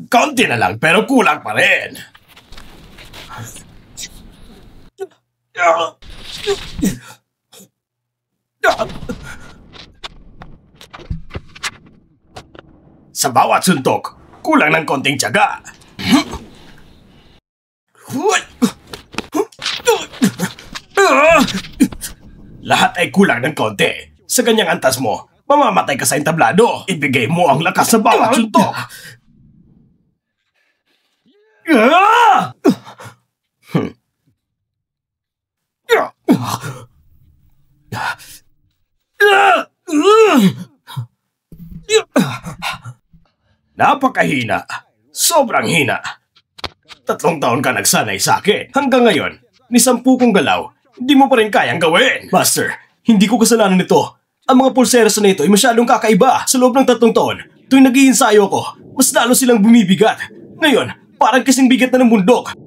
Kaunti na lang pero kulang pa rin. Sa bawat suntok, kulang ng konting tiyaga. Lahat ay kulang ng konti. Sa ganyang antas mo, mamamatay ka sa entablado. Ibigay mo ang lakas sa bawat suntok. Napakahina. Sobrang hina. 3 taon ka nagsanay sa akin. Hanggang ngayon, ni 10 kong galaw, hindi mo pa rin kayang gawin. Master, hindi ko kasalanan nito. Ang mga pulseras na ito ay masyadong kakaiba. Sa loob ng 3 taon, tuwing nag-iinsayo ko, mas lalo silang bumibigat. Ngayon, parang kasing bigat na ng bundok.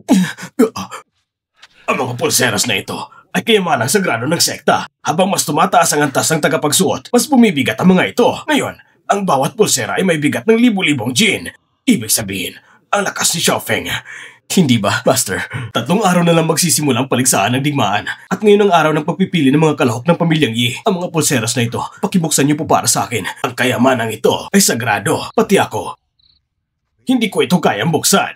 Ang mga pulseras na ito ay kayamanang sagrado ng sekta. Habang mas tumataas ang antas ng tagapagsuot, mas bumibigat ang mga ito. Ngayon, ang bawat pulsera ay may bigat ng libu-libong jin. Ibig sabihin, ang lakas ni Xiaofeng. Hindi ba, Master? 3 araw na lang magsisimula ang paligsahan ng digmaan. At ngayon ang araw ng pagpipili ng mga kalahok ng pamilyang Yi. Ang mga pulseras na ito, pakibuksan niyo po para sa akin. Ang kayamanang ito ay sagrado, pati ako. Hindi ko ito kayang buksan.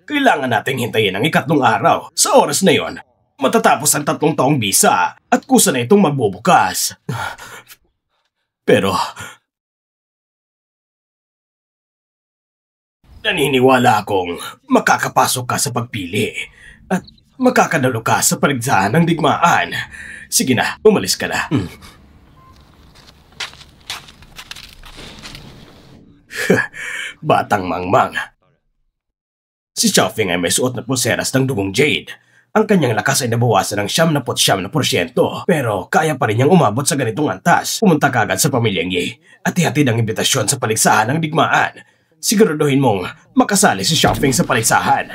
Kailangan nating hintayin ang 3 araw. Sa oras na yon, matatapos ang 3 taong bisa at kusa na itong magbubukas. Pero naniniwala akong makakapasok ka sa pagpili at makakadalo ka sa paligsahan ng digmaan. Sige na, umalis ka na. Batang mangmang. Si Xiaofeng ay may suot na pulseras ng dugong jade. Ang kanyang lakas ay nabawasan ng 79%, pero kaya pa rin niyang umabot sa ganitong antas. Pumunta kagad sa pamilyang Yi at ihatid ang imbitasyon sa paligsahan ng digmaan. Siguraduhin mong makasali si Xiaofeng sa paligsahan.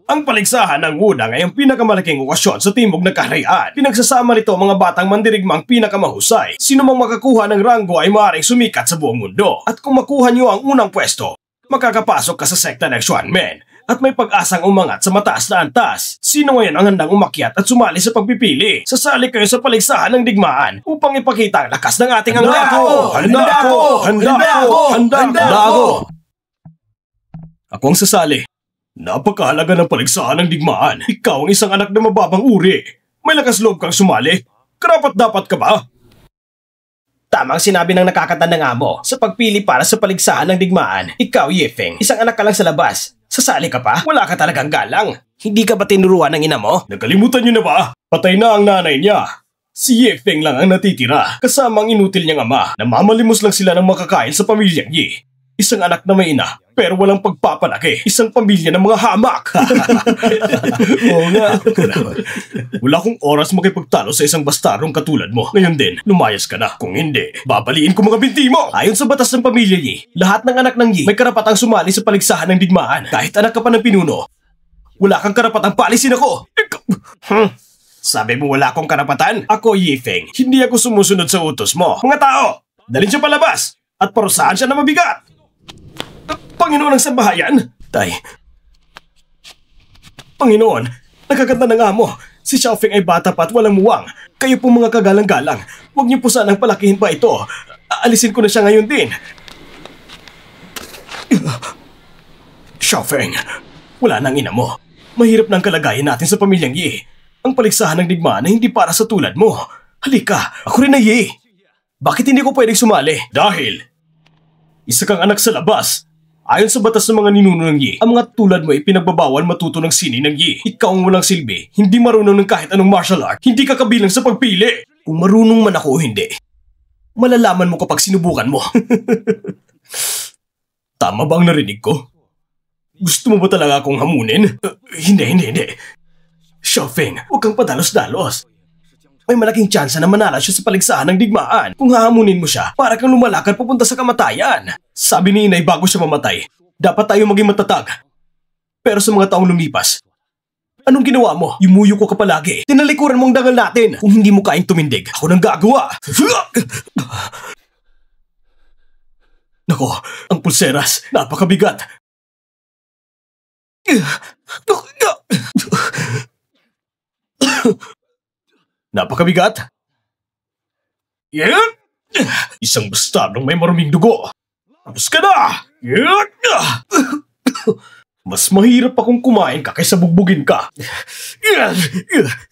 Ang paligsahan ng Wudang ay ang pinakamalaking okasyon sa timog ng kaharian. Pinagsasama nito ang mga batang mandirigmang pinakamahusay. Sino mang makakuha ng ranggo ay maaaring sumikat sa buong mundo. At kung makuha niyo ang unang pwesto, makakapasok ka sa sekta ng Xuanmen at may pag-asang umangat sa mataas na antas. Sino ngayon ang handang umakyat at sumali sa pagpipili? Sasali kayo sa paligsahan ng digmaan upang ipakita ang lakas ng ating angako! Handa ako! Ako ang sasali. Napakahalaga ng paligsahan ng digmaan. Ikaw ang isang anak na mababang uri. May lakas loob kang sumali. Karapat-dapat ka ba? Tamang sinabi ng nakakatanda nga mo. Sa pagpili para sa paligsahan ng digmaan, ikaw, Yifeng, isang anak ka lang sa labas. Sasali ka pa? Wala ka talagang galang. Hindi ka ba tinuruan ng ina mo? Nakalimutan niyo na ba? Patay na ang nanay niya. Si Yifeng lang ang natitira, kasama ang inutil niyang ama. Namamalimos lang sila ng makakain sa pamilyang Yi. Isang anak na may ina, pero walang pagpapalaki. Isang pamilya ng mga hamak. Oo nga. Wala akong oras makipagtalo sa isang bastarong katulad mo. Ngayon din, lumayas ka na. Kung hindi, babaliin ko mga binti mo. Ayon sa batas ng pamilya Yi, lahat ng anak ng Yi may karapatang sumali sa paligsahan ng digmaan. Kahit anak ka pa ng pinuno, wala kang karapatang palisin ako. Sabi mo wala akong karapatan? Ako, Yifeng, hindi ako sumusunod sa utos mo. Mga tao, dalhin siya palabas at parusahan siya na mabigat. Panginoon ng sambahayan? Tay. Panginoon, nakakanta na nga mo. Si Xiaofeng ay bata pa at walang muwang. Kayo po mga kagalang-galang. Huwag niyo po sanang palakihin pa ito. Aalisin ko na siya ngayon din. Xiaofeng, wala nang ina mo. Mahirap ng kalagayan natin sa pamilyang Yi. Ang paligsahan ng digmaan ay hindi para sa tulad mo. Halika, ako rin na Yi. Bakit hindi ko pwedeng sumali? Dahil isa kang anak sa labas. Ayon sa batas ng mga ninuno ng Yi, ang mga tulad mo ay pinagbabawal matuto ng sining ng Yi. Ikaw ang walang silbi, hindi marunong ng kahit anong martial art, hindi ka kabilang sa pagpili. Kung marunong man ako o hindi, malalaman mo kapag sinubukan mo. Tama ba ang narinig ko? Gusto mo ba talaga akong hamunin? Hindi. Xiaofeng, huwag kang padalos-dalos. May malaking tsansa na manala siya sa paligsahan ng digmaan. Kung hahamunin mo siya, para kang lumalakad papunta sa kamatayan. Sabi ni inay bago siya mamatay, dapat tayo maging matatag. Pero sa mga taong lumipas, Anong ginawa mo? Yumuyo ko ka palagi. Tinalikuran mong dangal natin. Kung hindi mo kaing tumindig, ako nang gagawa. Nako, ang pulseras, napakabigat. Napakabigat? Isang bastardong may maruming dugo. Tapos ka na! Mas mahirap akong kumain ka kaysa bugbugin ka.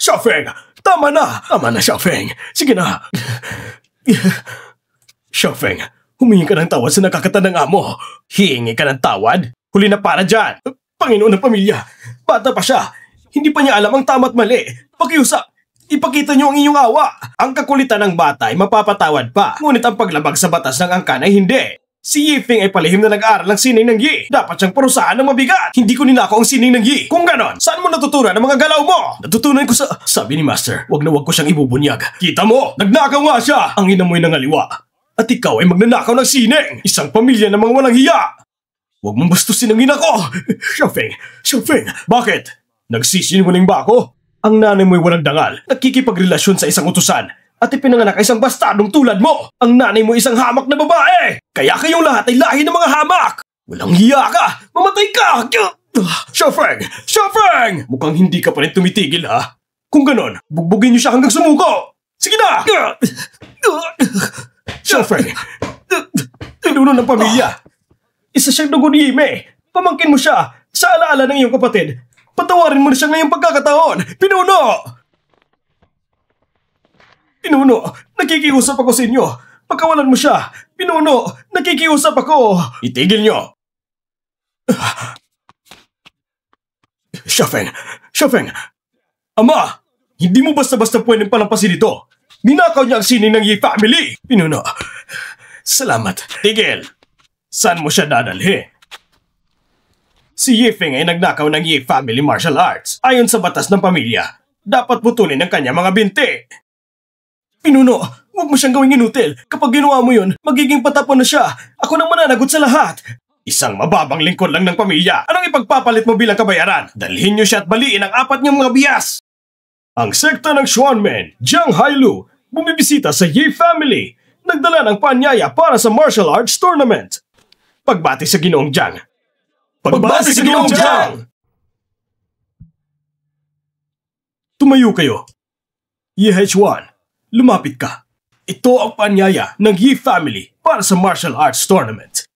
Xiaofeng! Tama na! Tama na, Xiaofeng. Sige na. Xiaofeng, humingi ka ng tawad sa nakakatandang amo. Hihingi ka ng tawad? Huli na para dyan. Panginoon ng pamilya, bata pa siya. Hindi pa niya alam ang tama't mali. Pakiusap, ipakita niyo ang inyong awa. Ang kakulitan ng bata ay mapapatawad pa. Ngunit ang paglabag sa batas ng angkan ay hindi. Si Yifeng ay palihim na nag-aaral ng sining ng Yi. Dapat siyang parusahan ng mabigat. Hindi ko ninako ang sining ng Yi. Kung ganon, saan mo natutunan ang mga galaw mo? Natutunan ko sa... Sabi ni Master, wag na wag ko siyang ibubunyag. Kita mo, nagnakaw nga siya. Ang ina mo'y nangaliwa. At ikaw ay magnanakaw ng sining. Isang pamilya ng mga walang hiya. Huwag mong bastusin ang ina ko. Xiaofeng, bakit? Nagsisinungaling ba ako? Ang nanay mo'y walang dangal. Nakikipagrelasyon sa isang utusan. At ipinanganak ay isang bastardong tulad mo. Ang nanay mo isang hamak na babae. Kaya kayong lahat ay lahi ng mga hamak. Walang hiya ka. Mamatay ka. Xiaofeng! Mukhang hindi ka pa rin tumitigil, ha? Kung ganon, bugbugin niyo siya hanggang sumuko. Sige na! Xiaofeng, tinuno ng pamilya. Isa siyang dugo ni Yime. Pamangkin mo siya. Sa alaala ng iyong kapatid. Patawarin mo na siya ngayong pagkakataon. Pinuno, nakikiusap ako sa inyo. Pagkawalan mo siya. Pinuno, nakikiusap ako. Itigil niyo. Xiaofeng. Ama, hindi mo basta-basta pwedeng palampasin ito. Ninakaw niya ang sining ng Yi family. Pinuno, salamat. Tigil. Saan mo siya dadalhin? Si Yifeng ay nagnakaw ng Yi family martial arts. Ayon sa batas ng pamilya, dapat putulin ang kanya mga binti. Pinuno, huwag mo siyang gawing inutil. Kapag ginawa mo yun, magiging patapon na siya. Ako nang mananagot sa lahat. Isang mababang lingkod lang ng pamilya. Anong ipagpapalit mo bilang kabayaran? Dalhin niyo siya at baliin ang 4 niyong mga biyas. Ang sekta ng Xuanmen, Jiang Hailu, bumibisita sa Yi family. Nagdala ng paanyaya para sa martial arts tournament. Pagbati sa Ginoong Jiang. Pagbati sa Ginoong Jiang! Tumayo kayo. Yi Haichuan, lumapit ka. Ito ang paanyaya ng Yi family para sa martial arts tournament.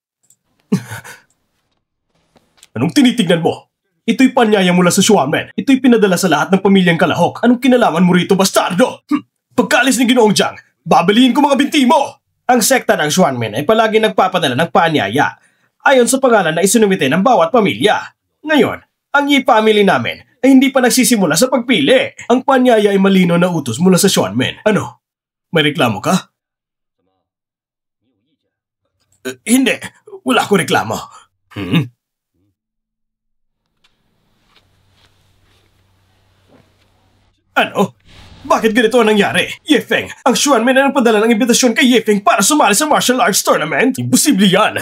Anong tinitignan mo? Ito'y paanyaya mula sa Xuanmen. Ito'y pinadala sa lahat ng pamilyang kalahok. Anong kinalaman mo rito, bastardo? Pagkaalis ni Ginoong Jiang, babaliin ko mga binti mo! Ang sekta ng Xuanmen ay palagi nagpapadala ng paanyaya ayon sa pangalan na isinumite ng bawat pamilya. Ngayon, ang Yi family namin ay hindi pa nagsisimula sa pagpili. Ang paanyaya ay malino na utos mula sa Xuanmen. Ano? May reklamo ka? Hindi. Wala ko reklamo. Ano? Bakit ganito ang nangyari? Yifeng, ang Xuanmen ay nagpadala ng imbitasyon kay Yifeng para sumali sa martial arts tournament? Imposible yan!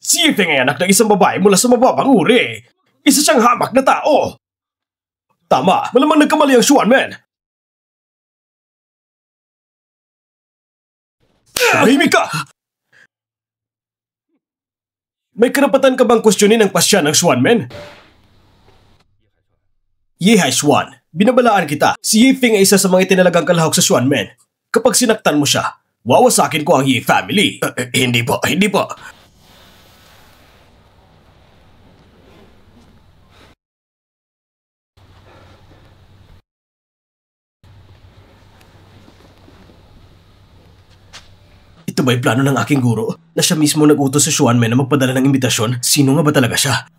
Si Yifeng ay anak ng isang babae mula sa mababang uri. Isa siyang hamak na tao. Tama, malamang nagkamali ang Xuanmen. Tahimik ka! May karapatan ka bang kwestiyonin ang pasya ng Xuanmen? Yi Haichuan, binabalaan kita. Si Yifeng ay isa sa mga itinalagang kalahok sa Xuanmen. Kapag sinaktan mo siya, wawasakin ko ang Yi family. Hindi po. Ito ba'y plano ng aking guro? Na siya mismo nag-utos sa Xuanmen na magpadala ng imbitasyon? Sino nga ba talaga siya?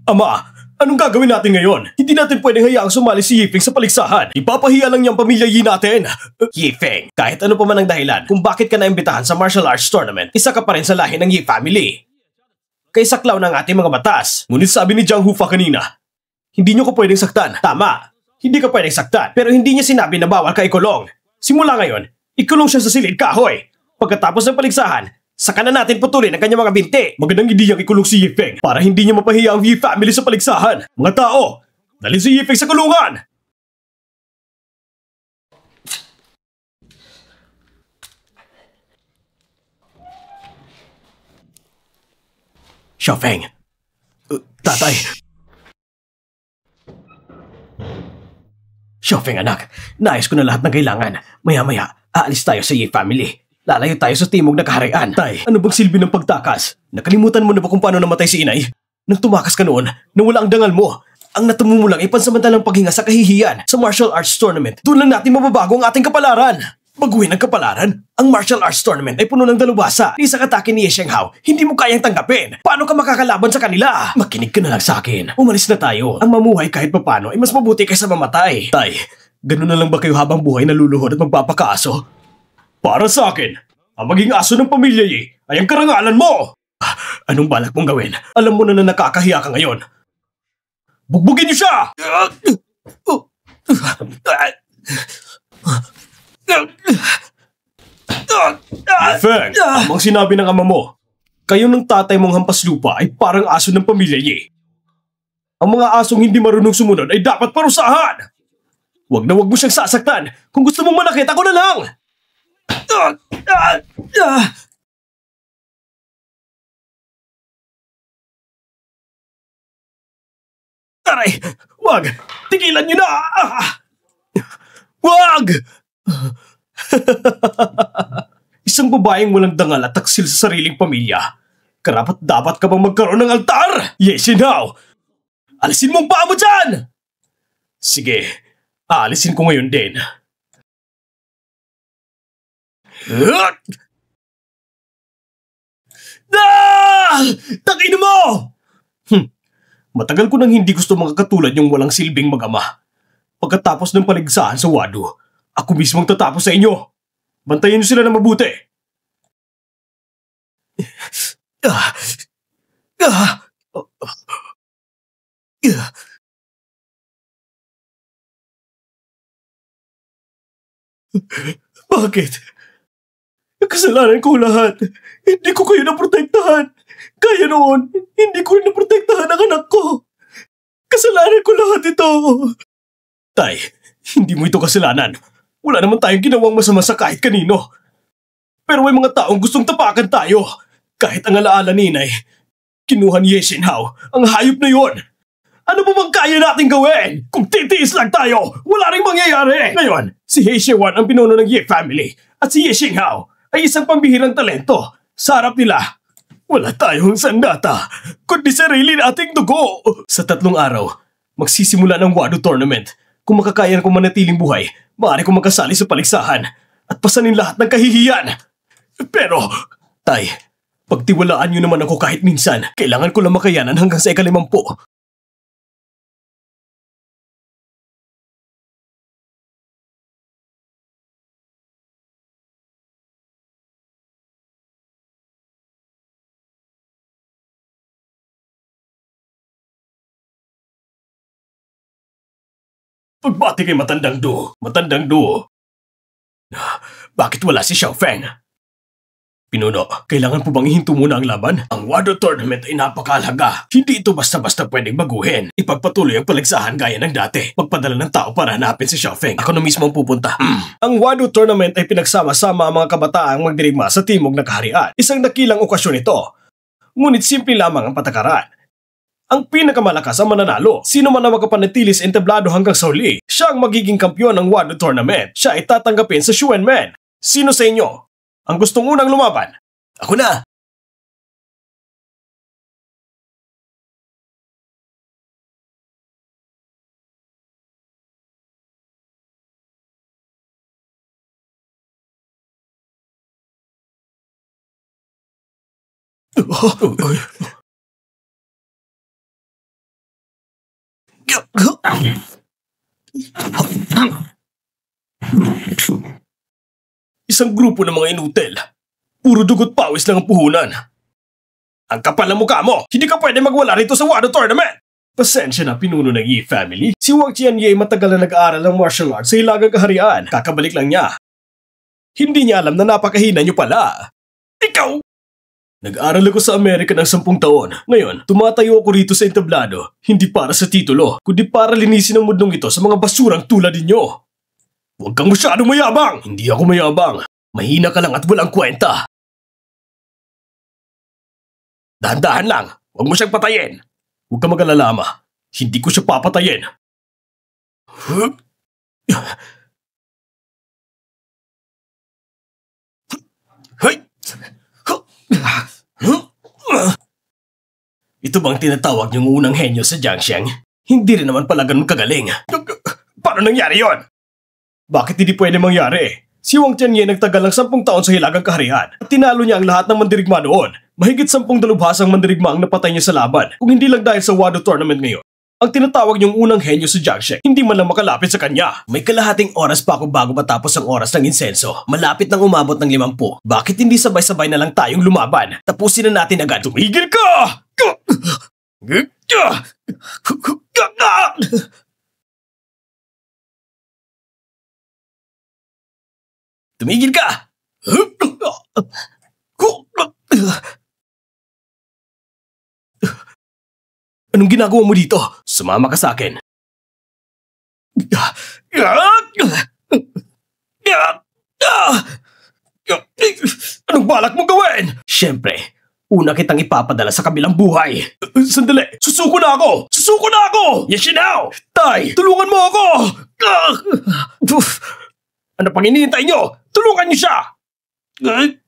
Ama, anong gagawin natin ngayon? Hindi natin pwedeng hayaang sumali si Yifeng sa paligsahan. Ipapahiya lang niyang pamilya Yi natin. Yifeng, kahit ano pa man ang dahilan kung bakit ka naimbitahan sa martial arts tournament, isa ka pa rin sa lahi ng Yi family. Kay saklaw ng ating mga batas. Ngunit sabi ni Jiang Hufa kanina, hindi niyo ko pwedeng saktan. Tama, hindi ka pwedeng saktan. Pero hindi niya sinabi na bawal ka ikulong. Simula ngayon, ikulong siya sa silid kahoy. Pagkatapos ng paligsahan, Saka na natin putulin ang kanyang mga binti. Magandang ideyang ikulong si Yifeng para hindi niya mapahiya ang Yi family sa paligsahan. Mga tao, dalhin si Yifeng sa kulungan! Xiaofeng. Tatay. Xiaofeng anak, naayos ko na lahat ng kailangan. Maya-maya, aalis tayo sa Yi family. Lalayo tayo sa timog na kaharian. Tay, ano bang silbi ng pagtakas? Nakalimutan mo na ba kung paano namatay si inay? Nang tumakas ka noon, nawala ang dangal mo. Ang natumo mo lang ay pansamantalang paghinga sa kahihiyan sa martial arts tournament. Doon lang natin mababago ang ating kapalaran. Baguhin ang kapalaran? Ang martial arts tournament ay puno ng dalubhasa. Isang atake ni Ye Shenghao, hindi mo kayang tanggapin. Paano ka makakalaban sa kanila? Makinig ka na lang sa akin. Umalis na tayo. Ang mamuhay kahit papano ay mas mabuti kaysa mamatay. Tay, ganun na lang ba kayo habang buhay naluluhod at magpapakaaso? Para sa akin, ang maging aso ng pamilya Yi ay ang karangalan mo! Anong balak mong gawin? Alam mo na nakakahiya ka ngayon. Bugbugin niyo siya! Feng, amang sinabi ng ama mo, kayo ng tatay mong hampas lupa ay parang aso ng pamilya Yi. Ang mga asong hindi marunong sumunod ay dapat parusahan! Wag na wag mo siyang sasaktan. Kung gusto mong manakit, ako na lang! Aray! Wag! Tigilan niyo na! Wag! Isang babaeng walang dangal at taksil sa sariling pamilya. Karapat dapat ka bang magkaroon ng altar? Yes, now! Alisin mong paa mo dyan! Sige, aalisin ko ngayon din. Takin mo! Matagal ko nang hindi gusto mga katulad yung walang silbing mag-ama. Pagkatapos ng paligsahan sa Wado, ako mismo ang tatapos sa inyo. Bantayan niyo sila na mabuti. Bakit? Kasalanan ko lahat. Hindi ko kayo naprotektahan. Kaya noon, hindi ko rin naprotektahan ang anak ko. Kasalanan ko lahat ito. Tay, hindi mo ito kasalanan. Wala naman tayong ginawang masama sa kahit kanino. Pero may mga taong gustong tapakan tayo. Kahit ang alaala ni Inay, kinuha ni Ye Shenhao ang hayop na yon. Ano ba bang kaya natin gawin? Kung titiis lang tayo, wala rin mangyayari. Ngayon, si He Shewan ang pinuno ng Ye family at si Ye Shenhao ay isang pambihirang talento. Sa harap nila, wala tayong sandata, kundi sarili nating dugo. Sa 3 araw, magsisimula ng Wado tournament. Kung makakaya kong manatiling buhay, maaari kong magkasali sa paligsahan at pasanin lahat ng kahihiyan. Pero, Tay, pagtiwalaan niyo naman ako kahit minsan. Kailangan ko lang makayanan hanggang sa 50. Pagbati kay Matandang Du. Matandang Du. Bakit wala si Xiaofeng? Pinuno, kailangan po bang ihinto muna ang laban? Ang Wado tournament ay napakahalaga. Hindi ito basta-basta pwedeng baguhin. Ipagpatuloy ang paligsahan gaya ng dati. Magpadala ng tao para hanapin si Xiaofeng. Ako na mismo ang pupunta. Ang Wado tournament ay pinagsama-sama ang mga kabataang magdirigma sa timog na kaharian. Isang dakilang okasyon ito. Ngunit simple lamang ang patakaran. Ang pinakamalakas ang mananalo. Sino man ang makapanatili sa entablado hanggang sa huli, siya ang magiging kampyon ng Wado tournament. Siya ay tatanggapin sa Xuanmen. Sino sa inyo ang gustong unang lumaban? Ako na! Isang grupo ng mga inutil. Puro dugot pawis lang ang puhunan. Ang kapal ng mukha mo! Hindi ka pwede magwala rito sa Wado tournament! Pasensya na, pinuno ng Yi family. Si Wang Qianye matagal na nag-aaral ng martial arts sa Hilagang Kaharian. Kakabalik lang niya. Hindi niya alam na napakahina niyo pala. Ikaw! Nag-aral ako sa Amerika ng 10 taon. Ngayon, tumatayo ako rito sa entablado, hindi para sa titulo, kundi para linisin ang mundong ito sa mga basurang tulad ninyo. Huwag kang masyadong mayabang! Hindi ako mayabang. Mahina ka lang at walang kwenta. Dahan-dahan lang. Huwag mo siyang patayin. Huwag ka mag-alala, ama. Hindi ko siya papatayin. Ito bang tinatawag niyong unang henyo sa Jiangsheng? Hindi rin naman pala ganun kagaling. Paano nangyari yon? Bakit hindi pwede mangyari? Si Wang Tianye nagtagal ng 10 taon sa Hilagang Kaharian at tinalo niya ang lahat ng mandirigma noon. Mahigit 10 dalubhasang mandirigma ang napatay niya sa laban, kung hindi lang dahil sa Wado Tournament ngayon. Ang tinatawag niyong unang henyo sa Jiangsheng, hindi man lang makalapit sa kanya. May kalahating oras pa ako bago matapos ang oras ng insenso. Malapit nang umabot ng 50. Bakit hindi sabay-sabay na lang tayong lumaban? Tapusin na natin agad. Tumigil ka! Tumigil ka! Anong ginagawa mo dito? Sumama ka sa akin. Anong balak mo gawin? Siyempre, una kitang ipapadala sa kabilang buhay. Sandali, susuko na ako! Susuko na ako! Yes, now! Tay, tulungan mo ako! Ano pang hinihintay nyo? Tulungan niyo siya! Ay!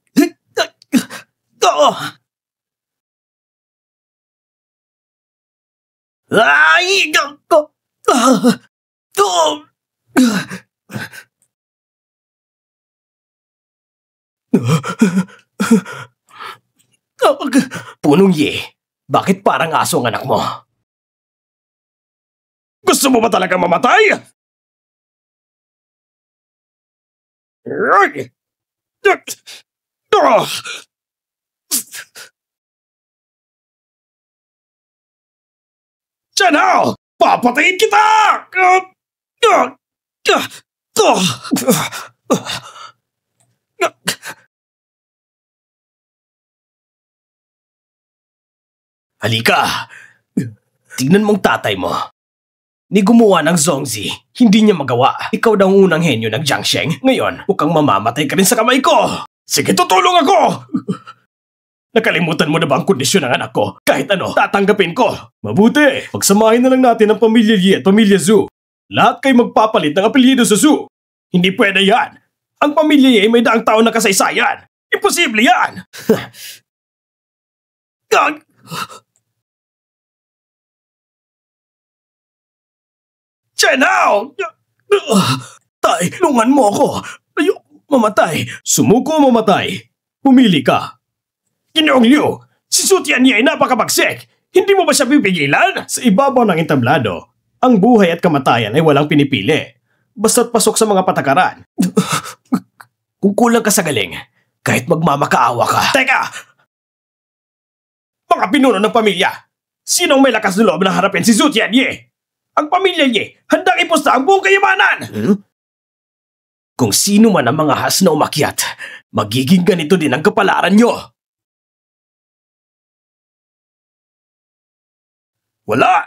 Punong Ye, bakit parang aso ang anak mo? Gusto mo ba talaga mamatay? Chanao! Papatayin kita! Halika! Tignan mong tatay mo. Ni gumawa ng Zongzi, hindi niya magawa. Ikaw daw ang unang henyo ng Jiangsheng. Ngayon, mukhang mamamatay ka rin sa kamay ko. Sige, tutulong ako! Nakalimutan mo na ba ang kondisyon ng anak ko? Kahit ano, tatanggapin ko. Mabuti, pagsamahin na lang natin ang pamilya Yi at pamilya Zhu. Lahat kayo magpapalit ng apelyido sa Zhu. Hindi pwede yan. Ang pamilya Yi may daang taon na kasaysayan. Imposible yan! Chenao! Tay, tulungan mo ako. Ayok mamatay. Sumuko o mamatay. Pumili ka. Ginoong Liu, si Su Tianye ay napakabagsik. Hindi mo ba siya pipigilan? Sa ibabaw ng entablado, ang buhay at kamatayan ay walang pinipili. Basta't pasok sa mga patakaran. Kung kulang ka sa galing, kahit magmamakaawa ka. Teka! Mga pinuno ng pamilya, sinong may lakas na loob na harapin si Su Tianye? Ang pamilya niya, handang ipusta ang buong kayamanan! Kung sino man ang mga has na umakyat, magiging ganito din ang kapalaran nyo. Wala!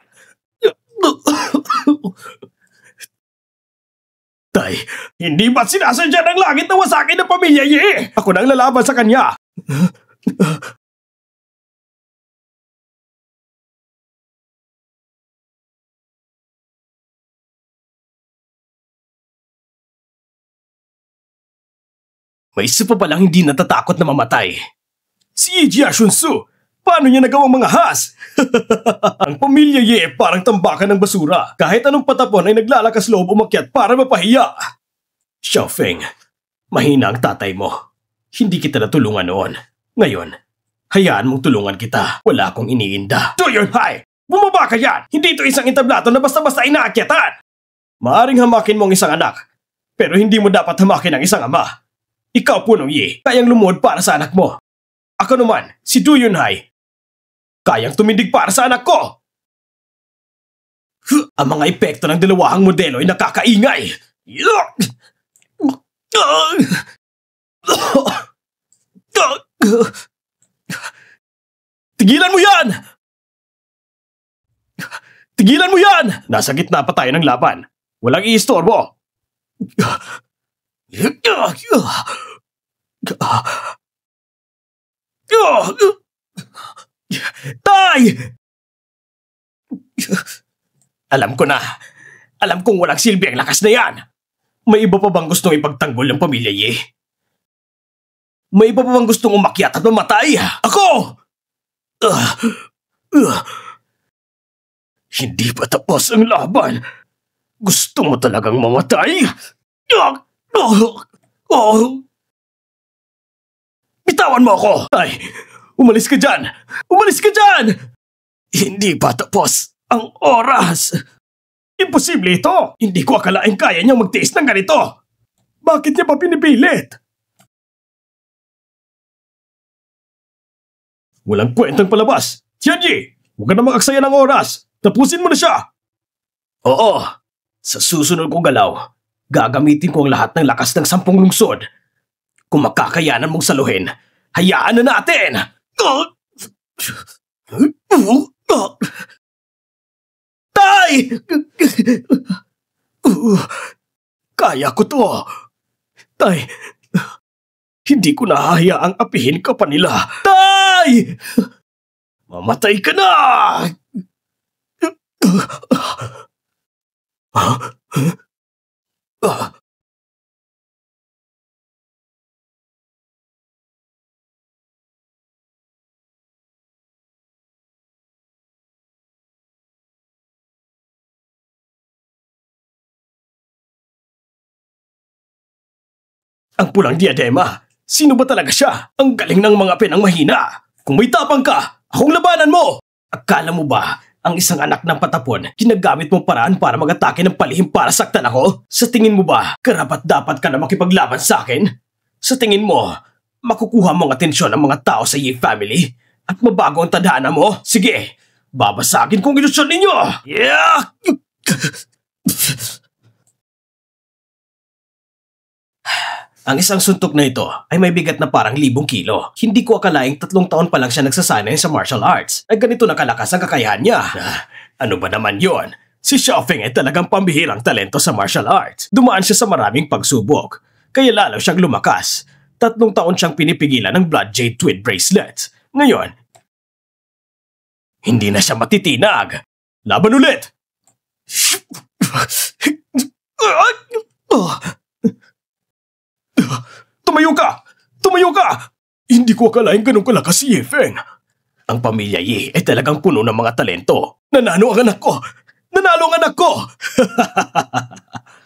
Tay, hindi ba't sinasadya ng langit na wasakin ng pamilya niya? Ako nang lalaban sa kanya. May isa pa palang hindi natatakot na mamatay. Si Jia Shunsu, paano niya nagawang mga has? Ang pamilya Ye parang tambakan ng basura. Kahit anong patapon ay naglalakas loob umakyat para mapahiya. Xiaofeng, mahina ang tatay mo. Hindi kita natulungan noon. Ngayon, hayaan mong tulungan kita. Wala akong iniinda. Do Yunhai! Bumaba ka yan! Hindi ito isang entablato na basta-basta inaakyatan! Maaring hamakin mo ang isang anak, pero hindi mo dapat hamakin ang isang ama. Ikaw, Punong Yi, kayang lumuhod para sa anak mo. Ako naman, si Du Yunhai, kayang tumindig para sa anak ko. Ang mga epekto ng dalawahang modelo ay nakakaingay. Tigilan mo yan! Tigilan mo yan! Nasa gitna pa tayo ng laban. Walang iistorbo. Tay! Alam ko na. Alam kong walang silbi ang lakas na yan. May iba pa bang gustong ipagtanggol ng pamilya Ye? May iba pa bang gustong umakyat at mamatay? Ako! Hindi pa tapos ang laban. Gusto mo talagang mamatay? Bitawan mo ako! Tay, umalis ka dyan! Umalis ka dyan! Hindi pa tapos ang oras. Imposible ito! Hindi ko akalaing kaya niyang magtiis ng ganito. Bakit niya pa pinipilit? Walang kwentang palabas. Tianyi, huwag ka na mag-aksaya ng oras. Tapusin mo na siya. Oo, sa susunod kong galaw, gagamitin ko ang lahat ng lakas ng 10 lungsod. Kung makakayanan mong saluhin, hayaan na natin! Tay! Kaya ko to. Tay, hindi ko nahahayaang apihin ka pa nila. Tay! Mamatay ka na! Ang pulang diadema. Sino ba talaga siya? Ang galing ng mga pinangmahina. Kung may tapang ka, akong labanan mo! Akala mo ba, ang isang anak ng patapon, ginagamit mong paraan para mag-atake ng palihim para saktan ako? Sa tingin mo ba, karapat-dapat ka na makipaglaban sa akin? Sa tingin mo, makukuha mong atensyon ng mga tao sa Ye family? At mabago ang tadhana mo? Sige, babasagin kong ilusyon ninyo! Yeah! Ang isang suntok na ito ay may bigat na parang 1,000 kilo. Hindi ko akalaing 3 taon pa lang siya nagsasanay sa martial arts ay ganito nakalakas ang kakayahan niya. Ano ba naman yon? Si Xiaofeng ay talagang pambihirang talento sa martial arts. Dumaan siya sa maraming pagsubok. Kaya lalo siyang lumakas. 3 taon siyang pinipigilan ng Blood Jade Twin Bracelets. Ngayon, hindi na siya matitinag. Laban ulit! Tumayo ka! Tumayo ka! Hindi ko akalaing ganun kalakas si Ye Feng. Ang pamilya Ye ay talagang puno ng mga talento. Nanalo ang anak ko! Nanalo ang anak ko!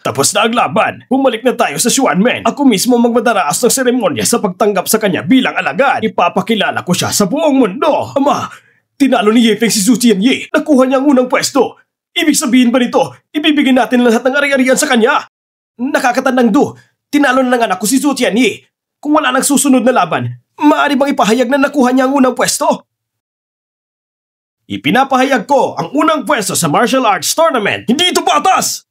Tapos na ang laban. Bumalik na tayo sa Xuanmen. Ako mismo magmadaraas ng seremonya sa pagtanggap sa kanya bilang alagad. Ipapakilala ko siya sa buong mundo. Ama, tinalo ni Ye Feng si Zhu Tianyi. Nakuha niya ang unang pwesto. Ibig sabihin ba nito, ibibigay natin lahat ng ari-arian sa kanya? Nakakatandang do. Tinalo na ng anak ko si Zhu Tianyi. Kung wala nang susunod na laban, maaari bang ipahayag na nakuha niya ang unang pwesto? Ipinapahayag ko ang unang pwesto sa martial arts tournament. Hindi ito patas!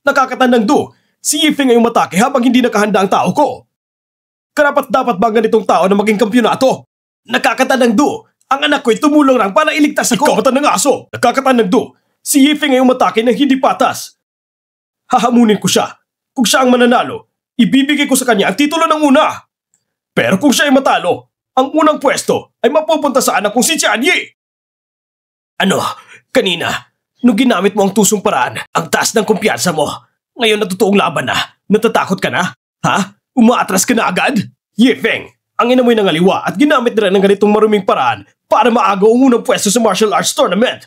Nakakatandang do, si Ye Feng ay umatake habang hindi nakahanda ang tao ko. Karapat-dapat ba ganitong tao na maging kampyonato? Nakakatandang do, ang anak ko ay tumulong lang para iligtas ako. Ikaw ng aso! Nakakatandang do, si Ye Feng ay umatake ng hindi patas. Hahamunin ko siya. Kung siya ang mananalo, ibibigay ko sa kanya ang titulo ng una. Pero kung siya ay matalo, ang unang pwesto ay mapupunta sa anak kong si Tianyi. Ano, kanina, nung ginamit mo ang tusong paraan, ang taas ng kumpiyansa mo, ngayon na totoong laban na, natatakot ka na? Ha? Umaatras ka na agad? Ye Feng, ang ina mo'y nangaliwa at ginamit na rin ng ganitong maruming paraan para maagaw ang unang pwesto sa martial arts tournament.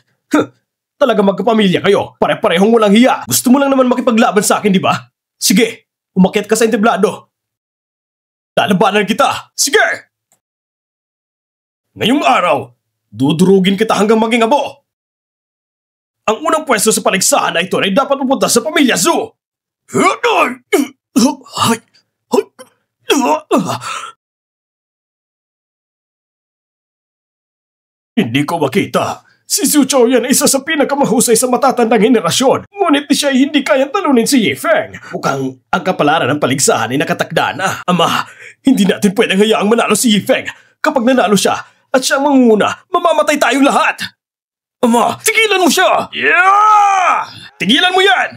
Talaga magkapamilya kayo, pare-parehong walang hiya. Gusto mo lang naman makipaglaban sa akin, di ba? Sige, umakyat ka sa entablado. Lalabanan kita. Sige! Ngayong araw, dudurugin kita hanggang maging abo. Ang unang pwesto sa paligsahan na ito ay dapat pupunta sa pamilya Zhu. Hindi ko makita. Si Zhu Chaoyan ay isa sa pinakamahusay sa matatandang henerasyon. Ngunit di siya ay hindi kayang talunin si Ye Feng. Mukhang ang kapalaran ng paligsahan ay nakatakda na. Ama, hindi natin pwedeng hayaang manalo si Ye Feng. Kapag nanalo siya, at siya ang mangunguna, mamamatay tayong lahat. Ama, tigilan mo siya! Yeah! Tigilan mo yan!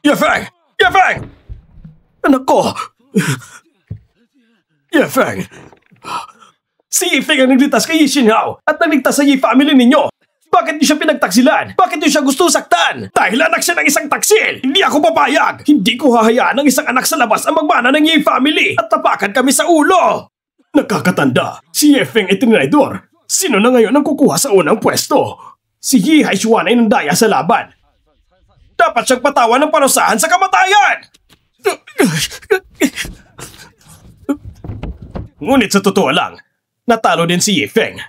Yefeng! Yefeng! Anak ko! Yefeng! Si Yefeng ang nagligtas kay Yi Xinhao at nagligtas sa Yi family ninyo! Bakit niyo siya pinagtaksilan? Bakit niyo siya gusto saktan? Dahil anak siya ng isang taksil! Hindi ako papayag! Hindi ko hahayaan ng isang anak sa labas ang magmana ng Yi family at tapakan kami sa ulo! Nakakatanda, si Yefeng ay tinraidor. Sino na ngayon ang kukuha sa unang pwesto? Si Yi Haishuan ay nandaya sa laban. Dapat siyang patawan ng parusahan sa kamatayan! Ngunit sa totoo lang, natalo din si Yefeng.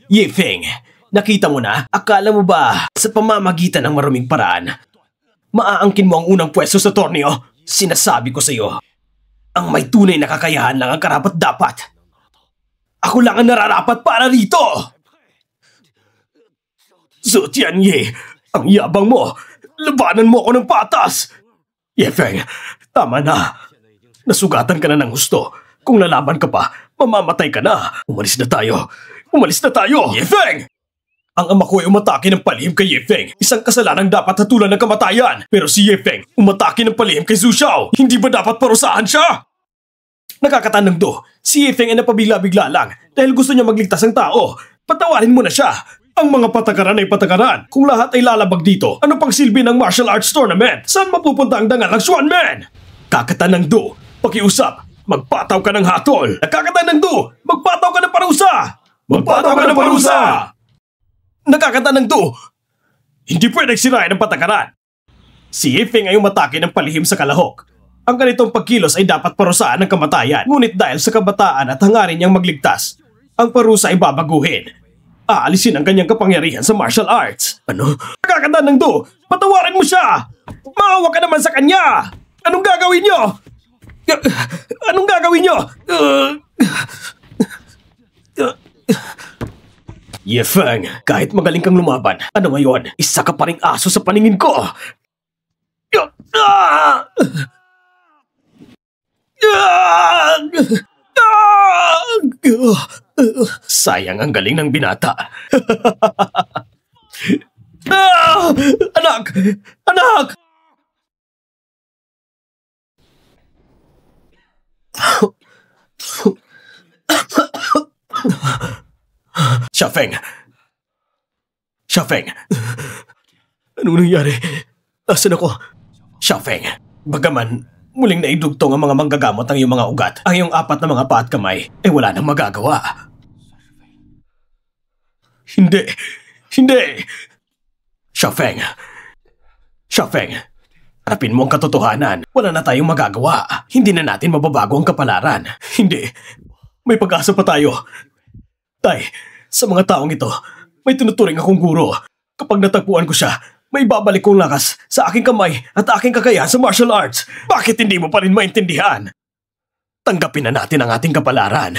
Yefeng, nakita mo na? Akala mo ba sa pamamagitan ng maruming paraan, maaangkin mo ang unang pwesto sa torneo? Sinasabi ko sa iyo, ang may tunay na kakayahan lang ang karapat-dapat. Ako lang ang nararapat para rito! Zhou Tianye, ang yabang mo! Labanan mo ako ng patas! Yefeng, tama na. Nasugatan ka na ng husto. Kung lalaban ka pa, mamamatay ka na. Umalis na tayo. Umalis na tayo! Yefeng! Ang ama ko ay umatake ng palihim kay Yefeng. Isang kasalanang dapat hatulan ng kamatayan. Pero si Yefeng, umatake ng palihim kay Zhu Xiao. Hindi ba dapat parusahan siya? Nakakatanong do, si Yefeng ay napabigla-bigla lang dahil gusto niya magligtas ng tao. Patawarin mo na siya. Ang mga patakaran ay patakaran. Kung lahat ay lalabag dito, ano pang silbi ng martial arts tournament? Saan mapupunta ang dangal ng Xuanmen? Kakatanang do, pakiusap, magpataw ka ng hatol. Nakakatanang do, magpataw ka ng parusa. Magpataw ka ng parusa! Nakakatanang do, hindi pwedeng sirain ang patakaran. Si Yefeng ay umatake ng palihim sa kalahok. Ang ganitong pagkilos ay dapat parusahan ng kamatayan. Ngunit dahil sa kabataan at hangarin niyang magligtas, ang parusa ay babaguhin. Aalisin ang kanyang kapangyarihan sa martial arts. Ano? Nakakatanang do, patawarin mo siya! Maawa ka naman sa kanya! Anong gagawin niyo? Anong gagawin niyo? Yefeng, kahit magaling kang lumaban, ano ngayon? Isa ka pa ring aso sa paningin ko! Sayang ang galing ng binata. Anak! Anak! Xiaofeng! Xiaofeng! Anong nangyari? Asan ako? Xiaofeng, bagaman muling naidugtong ang mga manggagamot ang iyong mga ugat, ang iyong apat na mga paa at kamay ay wala nang magagawa. Hindi! Hindi! Xiaofeng! Xiaofeng! Harapin mo ang katotohanan. Wala na tayong magagawa. Hindi na natin mababago ang kapalaran. Hindi. May pag-asa pa tayo. Tay, sa mga taong ito, may tinuturing akong guro. Kapag natagpuan ko siya, may babalik kong lakas sa aking kamay at aking kakayahan sa martial arts. Bakit hindi mo pa rin maintindihan? Tanggapin na natin ang ating kapalaran.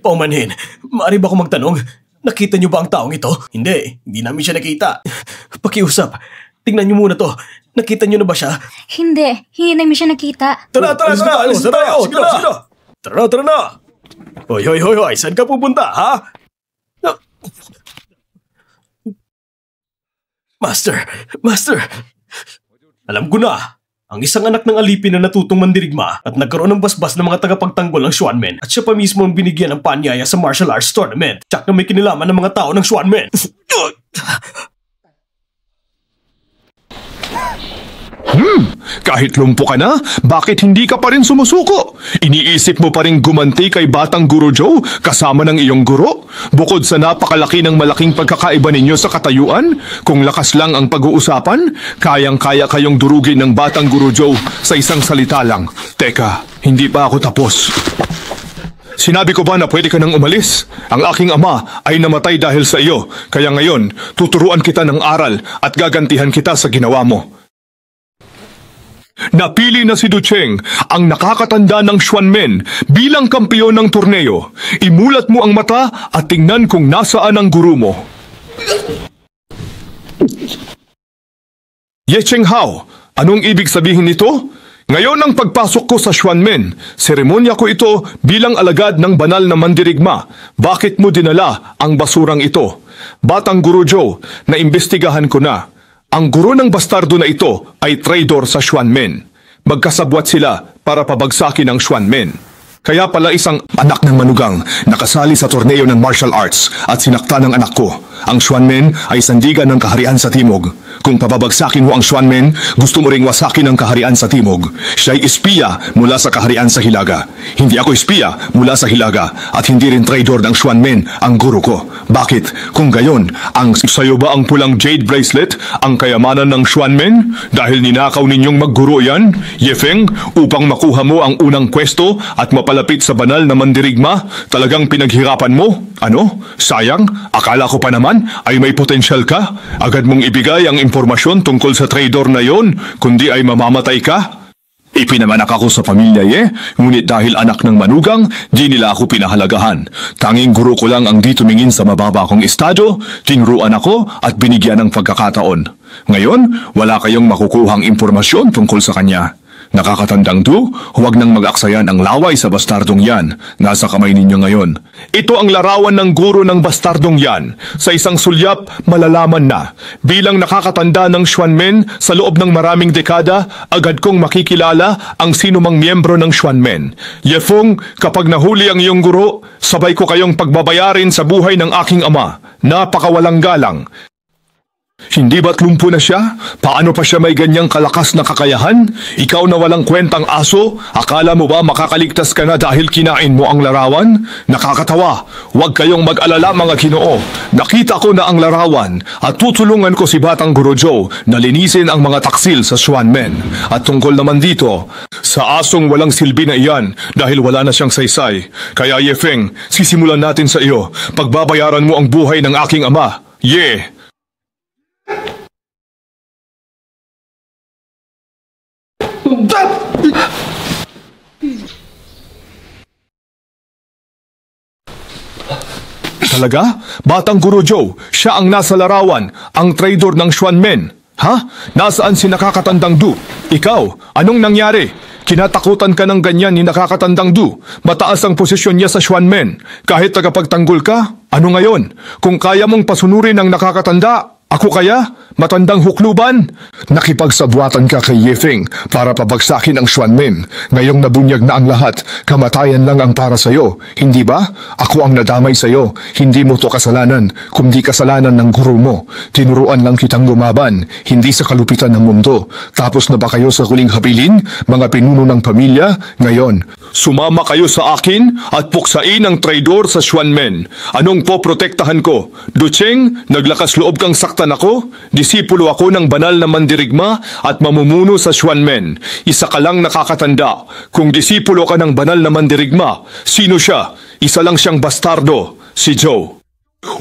Paumanhin, maaari ba akong magtanong? Nakita niyo ba ang taong ito? Hindi namin siya nakita. Pakiusap, tingnan niyo muna to. Nakita niyo na ba siya? Hindi namin siya nakita. Tara na! Tara na! Hoy, saan ka pupunta, ha? Master! Alam ko na. Ang isang anak ng alipin na natutong mandirigma at nagkaroon ng basbas ng mga tagapagtanggol ng Xuanmen at siya pa mismo ang binigyan ng panyaya sa martial arts tournament. Tsak na may kinilaman ng mga tao ng Xuanmen. Kahit lumpo ka na, bakit hindi ka pa rin sumusuko? Iniisip mo pa rin gumanti kay Batang Guro Zhou kasama ng iyong guro? Bukod sa napakalaki ng malaking pagkakaiba ninyo sa katayuan, kung lakas lang ang pag-uusapan, kayang-kaya kayong durugin ng Batang Guro Zhou sa isang salita lang. Teka, hindi pa ako tapos. Sinabi ko ba na pwede ka nang umalis? Ang aking ama ay namatay dahil sa iyo, kaya ngayon tuturuan kita ng aral at gagantihan kita sa ginawa mo. Napili na si Ducheng, ang nakakatanda ng Xuanmen, bilang kampiyon ng torneo. Imulat mo ang mata at tingnan kung nasaan ang guru mo. Ye Chenghao, anong ibig sabihin nito? Ngayon ang pagpasok ko sa Xuanmen, seremonya ko ito bilang alagad ng banal na mandirigma. Bakit mo dinala ang basurang ito? Batang Guru Zhou, naimbestigahan ko na. Ang guro ng bastardo na ito ay traitor sa Xuanmen. Magkasabwat sila para pabagsakin ang Xuanmen. Kaya pala isang anak ng manugang nakasali sa torneo ng martial arts at sinakta ng anak ko. Ang Xuanmen ay sandigan ng kaharian sa timog. Kung pababagsakin mo ang Xuanmen, gusto mo ring wasakin ang kaharian sa timog. Siya'y espiya mula sa kaharian sa Hilaga. Hindi ako espiya mula sa Hilaga at hindi rin traidor ng Xuanmen ang guro ko. Bakit? Kung gayon, ang sayo ba ang pulang jade bracelet ang kayamanan ng Xuanmen? Dahil ninakaw ninyong magguro yan, Yefeng, upang makuha mo ang unang pwesto at mapalapit sa banal na mandirigma, talagang pinaghirapan mo? Ano? Sayang? Akala ko pa naman ay may potensyal ka. Agad mong ibigay ang impormasyon tungkol sa traidor na yon, kundi ay mamamatay ka? Ipinamanak ako sa pamilya ngunit dahil anak ng manugang, di nila ako pinahalagahan. Tanging guro ko lang ang di tumingin sa mababa kong estado, tinuruan ako at binigyan ng pagkakataon. Ngayon, wala kayong makukuhang impormasyon tungkol sa kanya. Nakakatandang Du, huwag nang mag-aksayan ang laway sa bastardong yan. Nasa kamay ninyo ngayon. Ito ang larawan ng guro ng bastardong yan. Sa isang sulyap, malalaman na. Bilang nakakatanda ng Xuanmen sa loob ng maraming dekada, agad kong makikilala ang sinumang miyembro ng Xuanmen. Yefeng, kapag nahuli ang iyong guro, sabay ko kayong pagbabayarin sa buhay ng aking ama. Napakawalang galang. Hindi ba't lumpo na siya? Paano pa siya may ganyang kalakas na kakayahan? Ikaw na walang kwentang aso? Akala mo ba makakaligtas ka na dahil kinain mo ang larawan? Nakakatawa. Huwag kayong mag-alala mga Ginoo. Nakita ko na ang larawan at tutulungan ko si Batang Guru Zhou na linisin ang mga taksil sa Xuanmen. At tungkol naman dito, sa asong walang silbi na iyan dahil wala na siyang saysay. Kaya Yefeng, sisimulan natin sa iyo. Pagbabayaran mo ang buhay ng aking ama. Yeah! Talaga? Batang Guru Zhou, siya ang nasa larawan, ang traidor ng Xuanmen. Ha? Nasaan si nakakatandang Du? Ikaw, anong nangyari? Kinatakutan ka ng ganyan ni nakakatandang Du. Mataas ang posisyon niya sa Xuanmen. Kahit tagapagtanggol ka, ano ngayon? Kung kaya mong pasunurin ang nakakatanda, ako kaya? Matandang hukluban? Nakipagsabwatan ka kay Yefeng para pabagsakin ang Xuanmen. Ngayong nabunyag na ang lahat, kamatayan lang ang para sa'yo. Hindi ba? Ako ang nadamay sa'yo. Hindi mo to kasalanan, kundi kasalanan ng guru mo. Tinuruan lang kitang lumaban, hindi sa kalupitan ng mundo. Tapos na ba kayo sa huling habilin, mga pinuno ng pamilya? Ngayon, sumama kayo sa akin at puksain ang traidor sa Xuanmen. Anong poprotektahan ko? Ducheng, naglakas loob kang saktan ako? Disipulo ako ng banal na mandirigma at mamumuno sa Xuanmen. Isa ka lang nakakatanda. Kung disipulo ka ng banal na mandirigma, sino siya? Isa lang siyang bastardo, si Zhou.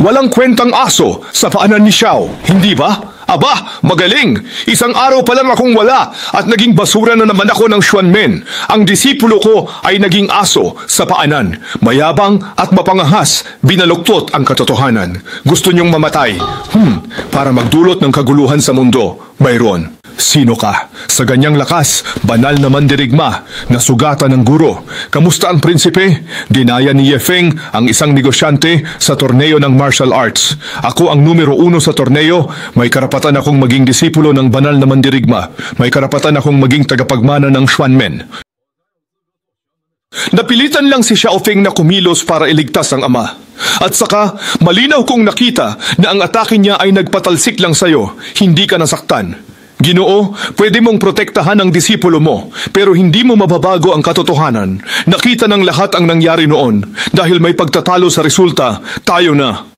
Walang kwentang aso sa paanan ni Xiao, hindi ba? Aba, magaling! Isang araw pa lang akong wala at naging basura na naman ako ng Xuanmen. Ang disipulo ko ay naging aso sa paanan. Mayabang at mapangahas, binaluktot ang katotohanan. Gusto niyong mamatay? Para magdulot ng kaguluhan sa mundo. Mayroon. Sino ka? Sa ganyang lakas, banal na mandirigma, nasugatan ng guro. Kamusta ang prinsipe? Dinaya ni Yefeng ang isang negosyante sa torneo ng martial arts. Ako ang numero 1 sa torneo, may karapatan akong maging disipulo ng banal na mandirigma. May karapatan akong maging tagapagmana ng Xuanmen. Napilitan lang si Xiaofeng na kumilos para iligtas ang ama. At saka, malinaw kong nakita na ang atake niya ay nagpatalsik lang sa'yo, hindi ka nasaktan. Ginoo, pwede mong protektahan ang disipulo mo, pero hindi mo mababago ang katotohanan. Nakita ng lahat ang nangyari noon. Dahil may pagtatalo sa resulta, tayo na.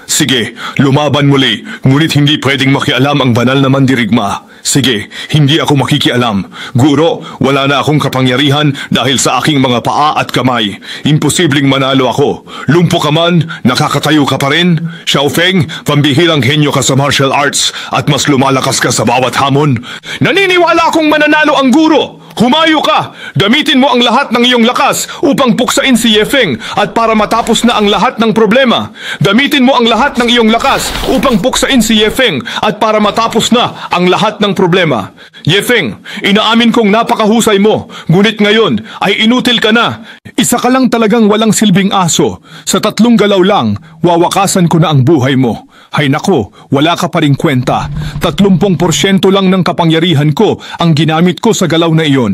Sige, lumaban muli, ngunit hindi pwedeng makialam ang banal na mandirigma. Sige, hindi ako makikialam. Guro, wala na akong kapangyarihan dahil sa aking mga paa at kamay. Imposibleng manalo ako. Lumpo ka man, nakakatayo ka pa rin. Xiaofeng, pambihirang henyo ka sa martial arts at mas lumalakas ka sa bawat hamon. Naniniwala akong mananalo ang guro. Humayo ka! Gamitin mo ang lahat ng iyong lakas upang puksain si Yefeng at para matapos na ang lahat ng problema. Gamitin mo ang lahat ng iyong lakas upang puksain si Yefeng at para matapos na ang lahat ng problema. Yefeng, inaamin kong napakahusay mo, ngunit ngayon ay inutil ka na. Isa ka lang talagang walang silbing aso. Sa 3 galaw lang, wawakasan ko na ang buhay mo. Hay nako, wala ka pa ring kwenta. 30% lang ng kapangyarihan ko ang ginamit ko sa galaw na iyon.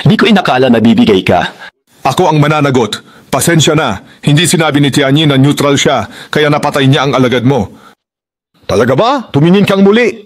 Di ko inakala na bibigay ka. Ako ang mananagot. Pasensya na, hindi sinabi ni Tianyi na neutral siya, kaya napatay niya ang alagad mo. Talaga ba? Tumingin kang muli.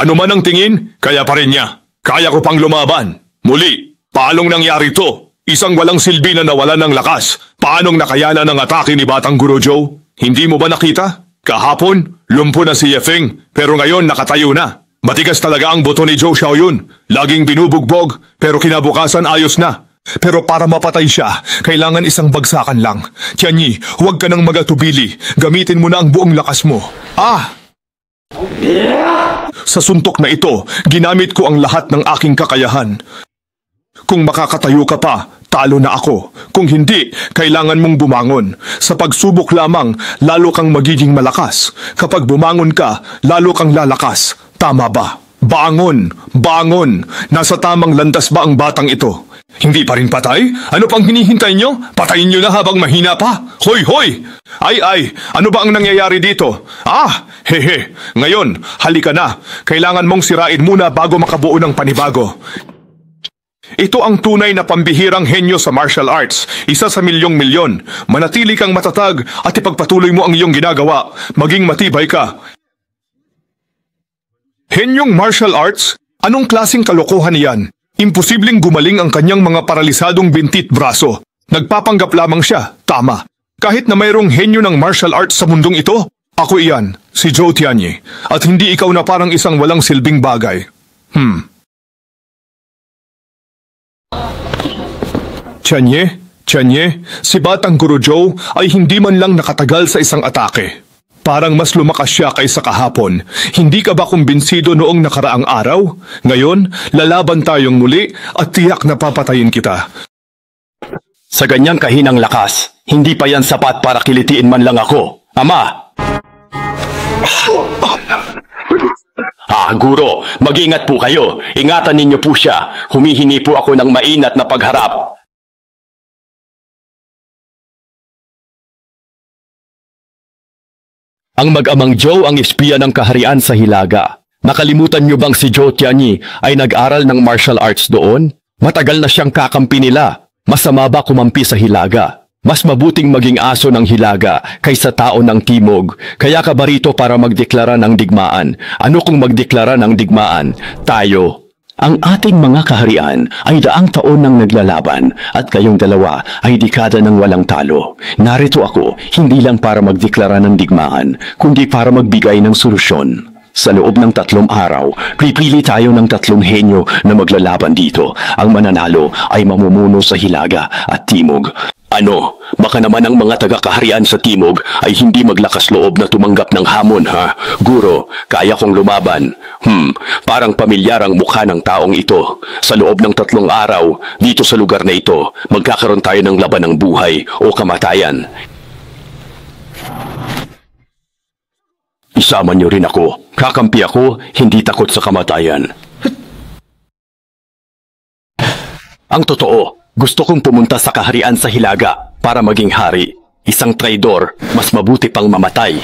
Ano man ang tingin, kaya pa rin niya. Kaya ko pang lumaban. Muli, paanong nangyari to? Isang walang silbi na nawala ng lakas. Paanong nakayana ng atake ni Batang Guro Joe? Hindi mo ba nakita? Kahapon, lumpo na si Yefeng, pero ngayon nakatayo na. Matigas talaga ang buto ni Zhou Xiaoyun. Laging binubugbog, pero kinabukasan ayos na. Pero para mapatay siya, kailangan isang bagsakan lang. Tianyi, huwag ka nang magatubili. Gamitin mo na ang buong lakas mo. Sa suntok na ito, ginamit ko ang lahat ng aking kakayahan. Kung makakatayo ka pa, talo na ako. Kung hindi, kailangan mong bumangon. Sa pagsubok lamang, lalo kang magiging malakas. Kapag bumangon ka, lalo kang lalakas. Tama ba? Bangon! Bangon! Nasa tamang landas ba ang batang ito? Hindi pa rin patay? Ano pang hinihintay nyo? Patayin nyo na habang mahina pa? Hoy, hoy! Ay, ano ba ang nangyayari dito? Hehe. Ngayon, halika na. Kailangan mong sirain muna bago makabuo ng panibago. Ito ang tunay na pambihirang henyo sa martial arts. Isa sa milyong-milyon. Manatili kang matatag at ipagpatuloy mo ang iyong ginagawa. Maging matibay ka. Henyong martial arts? Anong klaseng kalokohan iyan? Imposibleng gumaling ang kanyang mga paralisadong bintit braso. Nagpapanggap lamang siya, tama. Kahit na mayroong henyo ng martial arts sa mundong ito, ako iyan, si Zhou Tianyi. At hindi ikaw na parang isang walang silbing bagay. Tianyi, si Batang Guro Zhou ay hindi man lang nakatagal sa isang atake. Parang mas lumakas siya kaysa kahapon. Hindi ka ba kumbinsido noong nakaraang araw? Ngayon, lalaban tayong muli at tiyak na papatayin kita. Sa ganyang kahinang lakas, hindi pa yan sapat para kilitiin man lang ako. Ama! Guro, mag-ingat po kayo. Ingatan ninyo po siya. Humihingi po ako ng mainat na pagharap. Ang mag-amang Zhou ang espiya ng kaharian sa Hilaga. Nakalimutan niyo bang si Zhou Tianyi ay nag-aral ng martial arts doon? Matagal na siyang kakampi nila. Masama ba kumampi sa Hilaga? Mas mabuting maging aso ng Hilaga kaysa tao ng Timog. Kaya ka ba rito para magdeklara ng digmaan? Ano kung magdeklara ng digmaan? Tayo. Ang ating mga kaharian ay daang taon nang naglalaban at kayong dalawa ay dekada ng walang talo. Narito ako hindi lang para magdeklara ng digmaan, kundi para magbigay ng solusyon. Sa loob ng 3 araw, pipili tayo ng 3 henyo na maglalaban dito. Ang mananalo ay mamumuno sa Hilaga at Timog. Ano, baka naman ang mga taga-kaharian sa Timog ay hindi maglakas loob na tumanggap ng hamon, ha? Guro, kaya kong lumaban. Parang pamilyar ang mukha ng taong ito. Sa loob ng 3 araw, dito sa lugar na ito, magkakaroon tayo ng laban ng buhay o kamatayan. Isama niyo rin ako. Kakampi ako, hindi takot sa kamatayan. Ang totoo, gusto kong pumunta sa kaharian sa Hilaga para maging hari. Isang traidor, mas mabuti pang mamatay.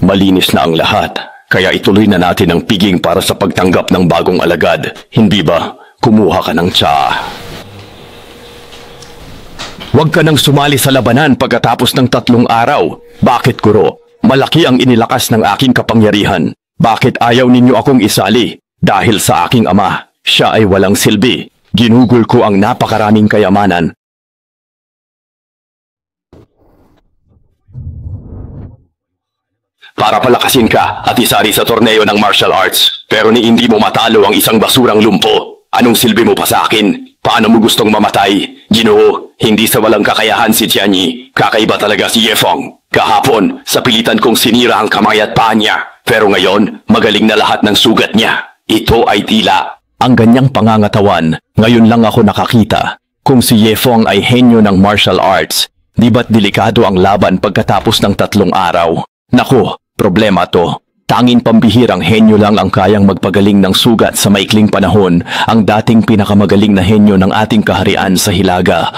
Malinis na ang lahat, kaya ituloy na natin ang piging para sa pagtanggap ng bagong alagad. Hindi ba? Kumuha ka ng tsaa. Huwag ka nang sumali sa labanan pagkatapos ng 3 araw. Bakit, Guro? Malaki ang inilakas ng aking kapangyarihan. Bakit ayaw ninyo akong isali? Dahil sa aking ama. Siya ay walang silbi. Ginugol ko ang napakaraming kayamanan. para palakasin ka at isari sa torneo ng martial arts. Pero ni hindi mo matalo ang isang basurang lumpo. Anong silbi mo pa sa akin? Paano mo gustong mamatay? Ginoo, hindi sa walang kakayahan si Tianyi. Kakaiba talaga si Yefeng. Kahapon, sa pilitan kong sinira ang kamay at paa niya. Pero ngayon, magaling na lahat ng sugat niya. Ito ay tila. Ang ganyang pangangatawan, ngayon lang ako nakakita. Kung si Yefeng ay henyo ng martial arts, di ba't delikado ang laban pagkatapos ng 3 araw? Naku, problema to. Tanging pambihirang henyo lang ang kayang magpagaling ng sugat sa maikling panahon, ang dating pinakamagaling na henyo ng ating kaharian sa Hilaga.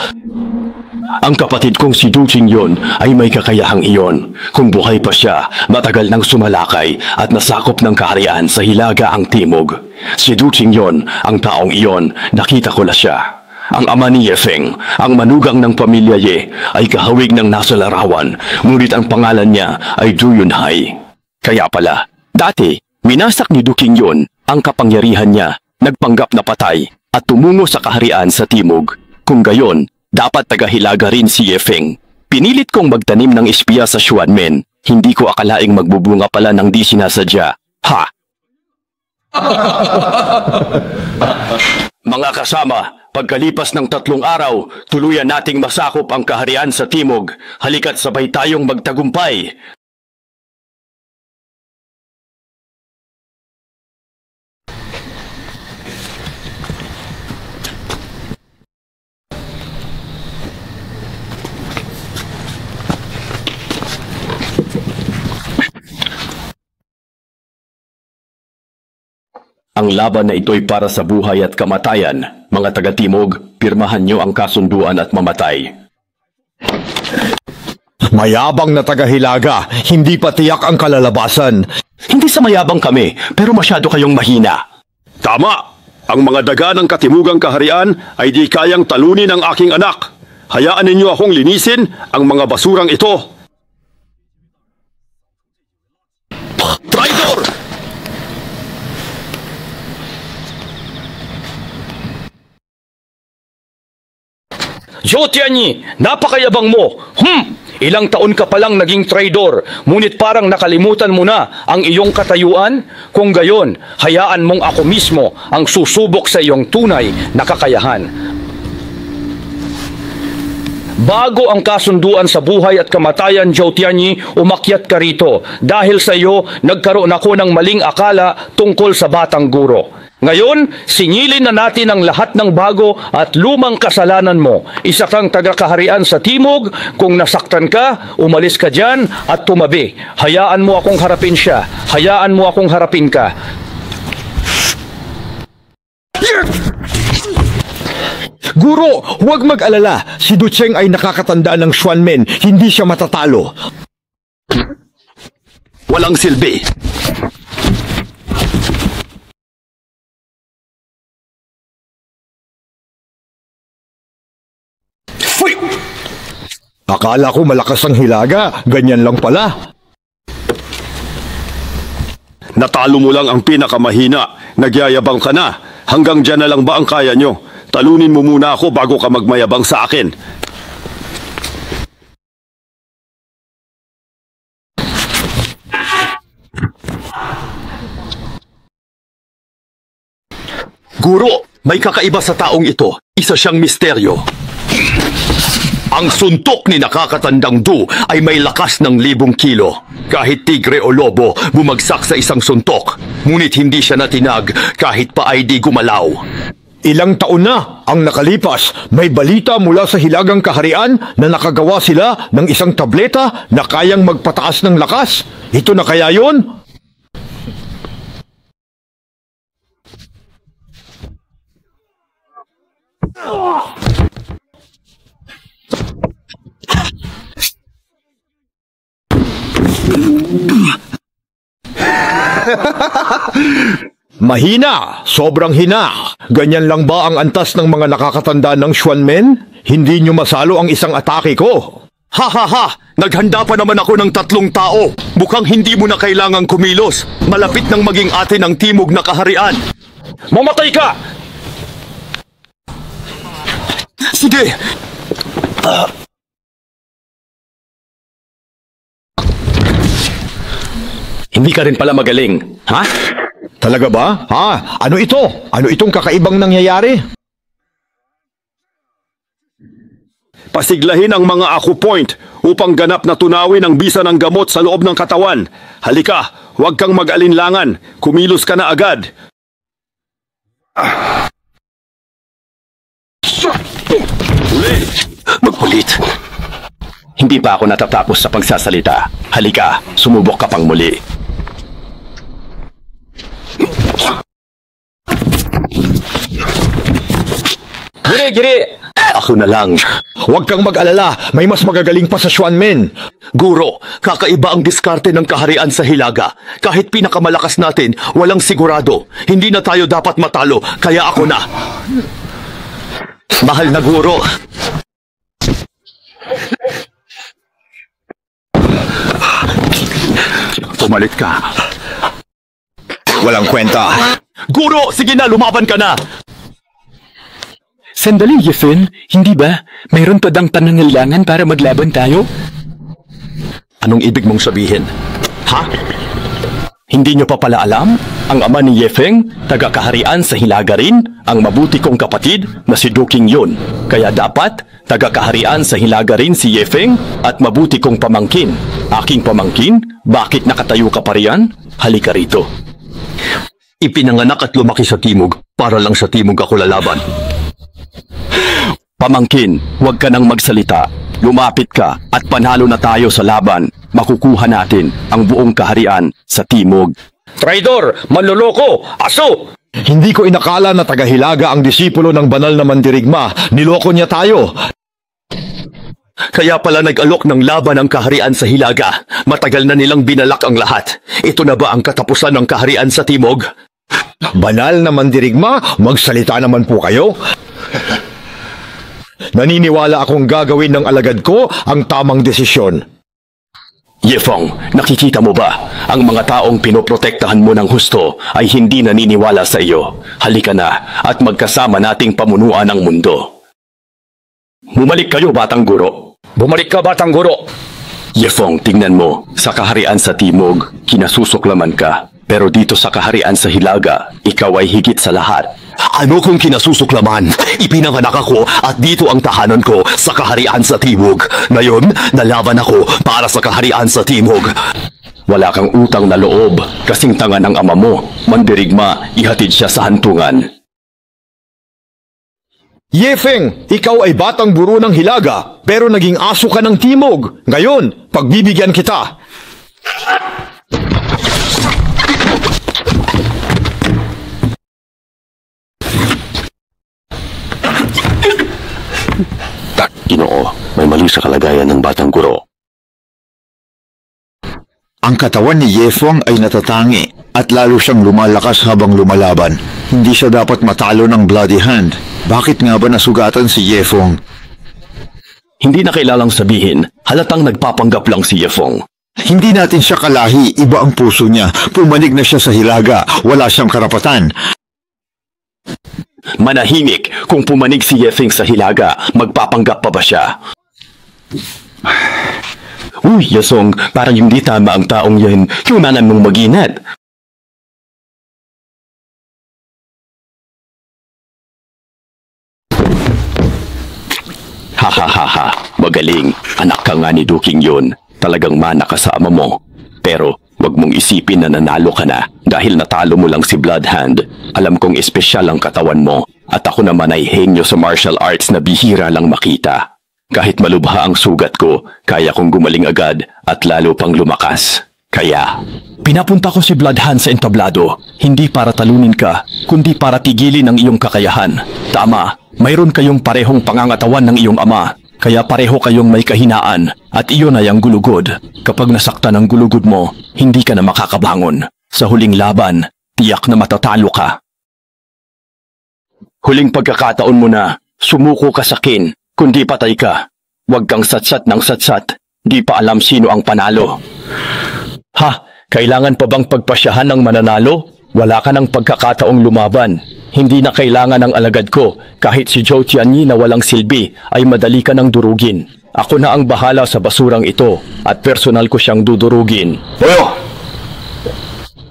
Ang kapatid kong si Du Qingyon ay may kakayahang iyon. Kung buhay pa siya, matagal nang sumalakay at nasakop ng kaharian sa Hilaga ang Timog. Si Du Qingyon, ang taong iyon, nakita ko na siya. Ang ama ni Yefeng, ang manugang ng pamilya Ye, ay kahawig ng nasa larawan, ngunit ang pangalan niya ay Du Yunhai. Kaya pala, dati, minasak ni Du Qingyon ang kapangyarihan niya, nagpanggap na patay at tumungo sa kaharian sa Timog. Kung gayon, dapat taga-Hilaga rin si Yefeng. Pinilit kong magtanim ng espiya sa Xuanmen. Hindi ko akalaing magbubunga pala ng di sinasadya. Ha! Mga kasama, pagkalipas ng 3 araw, tuluyan nating masakop ang kaharian sa Timog. Halika't sabay tayong magtagumpay. Ang laban na ito'y para sa buhay at kamatayan. Mga taga-Timog, pirmahan niyo ang kasunduan at mamatay. Mayabang na taga-Hilaga, hindi pa tiyak ang kalalabasan. Hindi sa mayabang kami, pero masyado kayong mahina. Tama! Ang mga daga ng katimugang kaharian ay di kayang talunin ang aking anak. Hayaan ninyo akong linisin ang mga basurang ito. Traitor! Zhou Tianyi, napakayabang mo! Ilang taon ka palang naging traidor, ngunit parang nakalimutan mo na ang iyong katayuan? Kung gayon, hayaan mong ako mismo ang susubok sa iyong tunay na kakayahan. Bago ang kasunduan sa buhay at kamatayan, Zhou Tianyi, umakyat ka rito. Dahil sa iyo, nagkaroon ako ng maling akala tungkol sa batang guro. Ngayon, singilin na natin ang lahat ng bago at lumang kasalanan mo. Isa kang taga-kaharian sa Timog. Kung nasaktan ka, umalis ka dyan at tumabi. Hayaan mo akong harapin siya. Hayaan mo akong harapin ka. Guro, huwag mag-alala. Si Du Cheng ay nakakatandaan ng Xuanmen. Hindi siya matatalo. Walang silbi. Akala ko malakas ang Hilaga, ganyan lang pala. Natalo mo lang ang pinakamahina. Nagyayabang ka na. Hanggang dyan na lang ba ang kaya nyo? Talunin mo muna ako bago ka magmayabang sa akin. Guro, may kakaiba sa taong ito. Isa siyang misteryo. Ang suntok ni nakakatandang Du ay may lakas ng 1,000 kilo. Kahit tigre o lobo, bumagsak sa isang suntok. Ngunit hindi siya natinag kahit pa ay di gumalaw. Ilang taon na ang nakalipas, may balita mula sa Hilagang Kaharian na nakagawa sila ng isang tableta na kayang magpataas ng lakas. Ito na kaya yon? Mahina, sobrang hina. Ganyan lang ba ang antas ng mga nakakatanda ng Xuanmen? Hindi nyo masalo ang isang atake ko. Ha ha ha! Naghanda pa naman ako ng 3 tao. Mukhang hindi mo na kailangang kumilos. Malapit nang maging atin ang Timog na kaharian. Mamatay ka! Sige! Hindi ka rin pala magaling, ha? Talaga ba? Ha? Ano ito? Ano itong kakaibang nangyayari? Pasiglahin ang mga acupoint upang ganap na tunawin ang bisa ng gamot sa loob ng katawan. Halika, huwag kang mag-alinlangan. Kumilos ka na agad. Magkulit. Hindi pa ako natatapos sa pagsasalita. Halika, sumubok ka pang muli. Giri! Ako na lang. Huwag kang mag-alala, may mas magagaling pa sa Xuanmen. Guro, kakaiba ang diskarte ng kaharian sa Hilaga. Kahit pinakamalakas natin, walang sigurado. Hindi na tayo dapat matalo, kaya ako na. Mahal na guro. Pumalit ka. Walang kwenta. Guro, sige na, lumaban ka na. Sandali, Yefeng. Hindi ba? Mayroon pa bang panangailangan para maglaban tayo? Anong ibig mong sabihin? Ha? Hindi nyo pa pala alam? Ang ama ni Yefeng, taga-kaharian sa Hilaga rin, ang mabuti kong kapatid na si Duking yun. Kaya dapat, taga-kaharian sa Hilaga rin si Yefeng at mabuti kong pamangkin. Aking pamangkin? Bakit nakatayo ka pa riyan? Halika rito. Ipinanganak at lumaki sa Timog, para lang sa Timog ako lalaban. Pamangkin, huwag ka nang magsalita. Lumapit ka at panalo na tayo sa laban. Makukuha natin ang buong kaharian sa Timog. Traidor! Manloloko! Aso! Hindi ko inakala na taga-Hilaga ang disipulo ng banal na mandirigma. Niloko niya tayo. Kaya pala nag-alok ng laban ang kaharian sa Hilaga. Matagal na nilang binalak ang lahat. Ito na ba ang katapusan ng kaharian sa Timog? Banal na mandirigma? Magsalita naman po kayo. Naniniwala akong gagawin ng alagad ko ang tamang desisyon. Yefeng, nakikita mo ba? Ang mga taong pinoprotektahan mo ng husto ay hindi naniniwala sa iyo. Halika na at magkasama nating pamunuan ang mundo. Bumalik kayo, Batang Guro. Bumalik ka, Batang Guro! Yefeng, tingnan mo. Sa kaharian sa Timog, kinasusuklaman ka. Pero dito sa kaharian sa Hilaga, ikaw ay higit sa lahat. Ano kung kinasusuklaman? Ipinanganak ako at dito ang tahanan ko sa kaharian sa Timog. Ngayon, nalaban ako para sa kaharian sa Timog. Wala kang utang na loob, kasing tanga ng ama mo. Mandirigma, ihatid siya sa hantungan. Yefeng, ikaw ay batang buro ng Hilaga, pero naging aso ka ng Timog. Ngayon, pagbibigyan kita. Ginoo, may mali sa kalagayan ng Batang Guro. Ang katawan ni Yefeng ay natatangi at lalo siyang lumalakas habang lumalaban. Hindi siya dapat matalo ng Bloody Hand. Bakit nga ba nasugatan si Yefeng? Hindi na kailangang sabihin, halatang nagpapanggap lang si Yefeng. Hindi natin siya kalahi, iba ang puso niya. Pumanig na siya sa Hilaga, wala siyang karapatan. Manahimik, kung pumanig si Yefeng sa Hilaga, magpapanggap pa ba siya? Uy, Yasong, parang hindi tama ang taong yan. Kailangan mong mag-inat. Ha, magaling. Anak ka nga ni Duking yun. Talagang mana ka sa ama mo. Pero, wag mong isipin na nanalo ka na dahil natalo mo lang si Bloodhand. Alam kong espesyal ang katawan mo at ako naman ay henyo sa martial arts na bihira lang makita. Kahit malubha ang sugat ko, kaya kong gumaling agad at lalo pang lumakas. Kaya, pinapunta ko si Bloodhand sa entablado, hindi para talunin ka, kundi para tigilin ang iyong kakayahan. Tama, mayroon kayong parehong pangangatawan ng iyong ama. Kaya pareho kayong may kahinaan at iyon ay ang gulugod. Kapag nasaktan ang gulugod mo, hindi ka na makakabangon. Sa huling laban, tiyak na matatalo ka. Huling pagkakataon mo na, sumuko ka sa akin, kundi patay ka. Huwag kang satsat ng satsat, di pa alam sino ang panalo. Ha, kailangan pa bang pagpasyahan ng mananalo? Wala ka ng pagkakataong lumaban. Hindi na kailangan ng alagad ko. Kahit si Zhou Tianyi na walang silbi ay madali ka nang durugin. Ako na ang bahala sa basurang ito at personal ko siyang dudurugin. Boyo!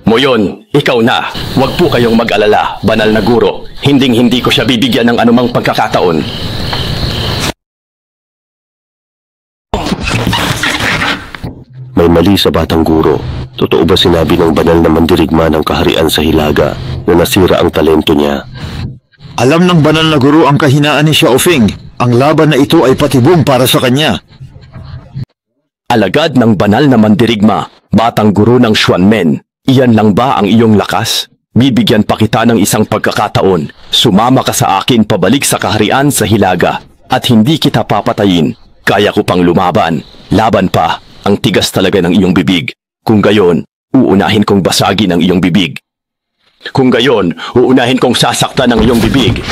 Moyon, ikaw na. Huwag po kayong mag-alala, banal na guro. Hinding-hindi ko siya bibigyan ng anumang pagkakataon. May mali sa batang guro. Totoo ba sinabi ng banal na mandirigma ng kaharian sa Hilaga na nasira ang talento niya? Alam ng banal na guro ang kahinaan ni Xiaofeng. Ang laban na ito ay patibong para sa kanya. Alagad ng banal na mandirigma, batang guro ng Xuanmen. Iyan lang ba ang iyong lakas? Bibigyan pa kita ng isang pagkakataon. Sumama ka sa akin pabalik sa kaharian sa Hilaga at hindi kita papatayin. Kaya ko pang lumaban. Laban pa. Ang tigas talaga ng iyong bibig. Kung gayon, uunahin kong basagin ang iyong bibig. Kung gayon, uunahin kong sasaktan ang iyong bibig.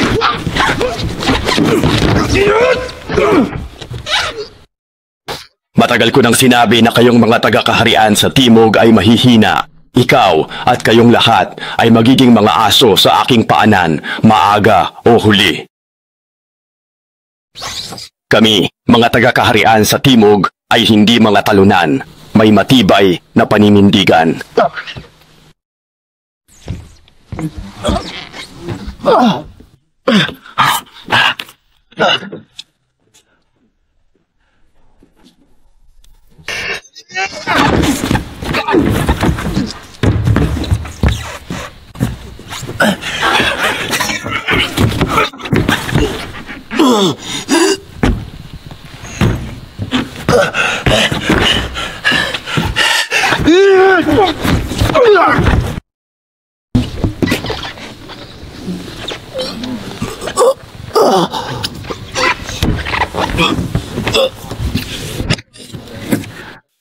Matagal ko nang sinabi na kayong mga taga-kaharian sa Timog ay mahihina. Ikaw at kayong lahat ay magiging mga aso sa aking paanan, maaga o huli. Kami, mga taga-kaharian sa Timog, ay hindi mga talunan. May matibay na paninindigan.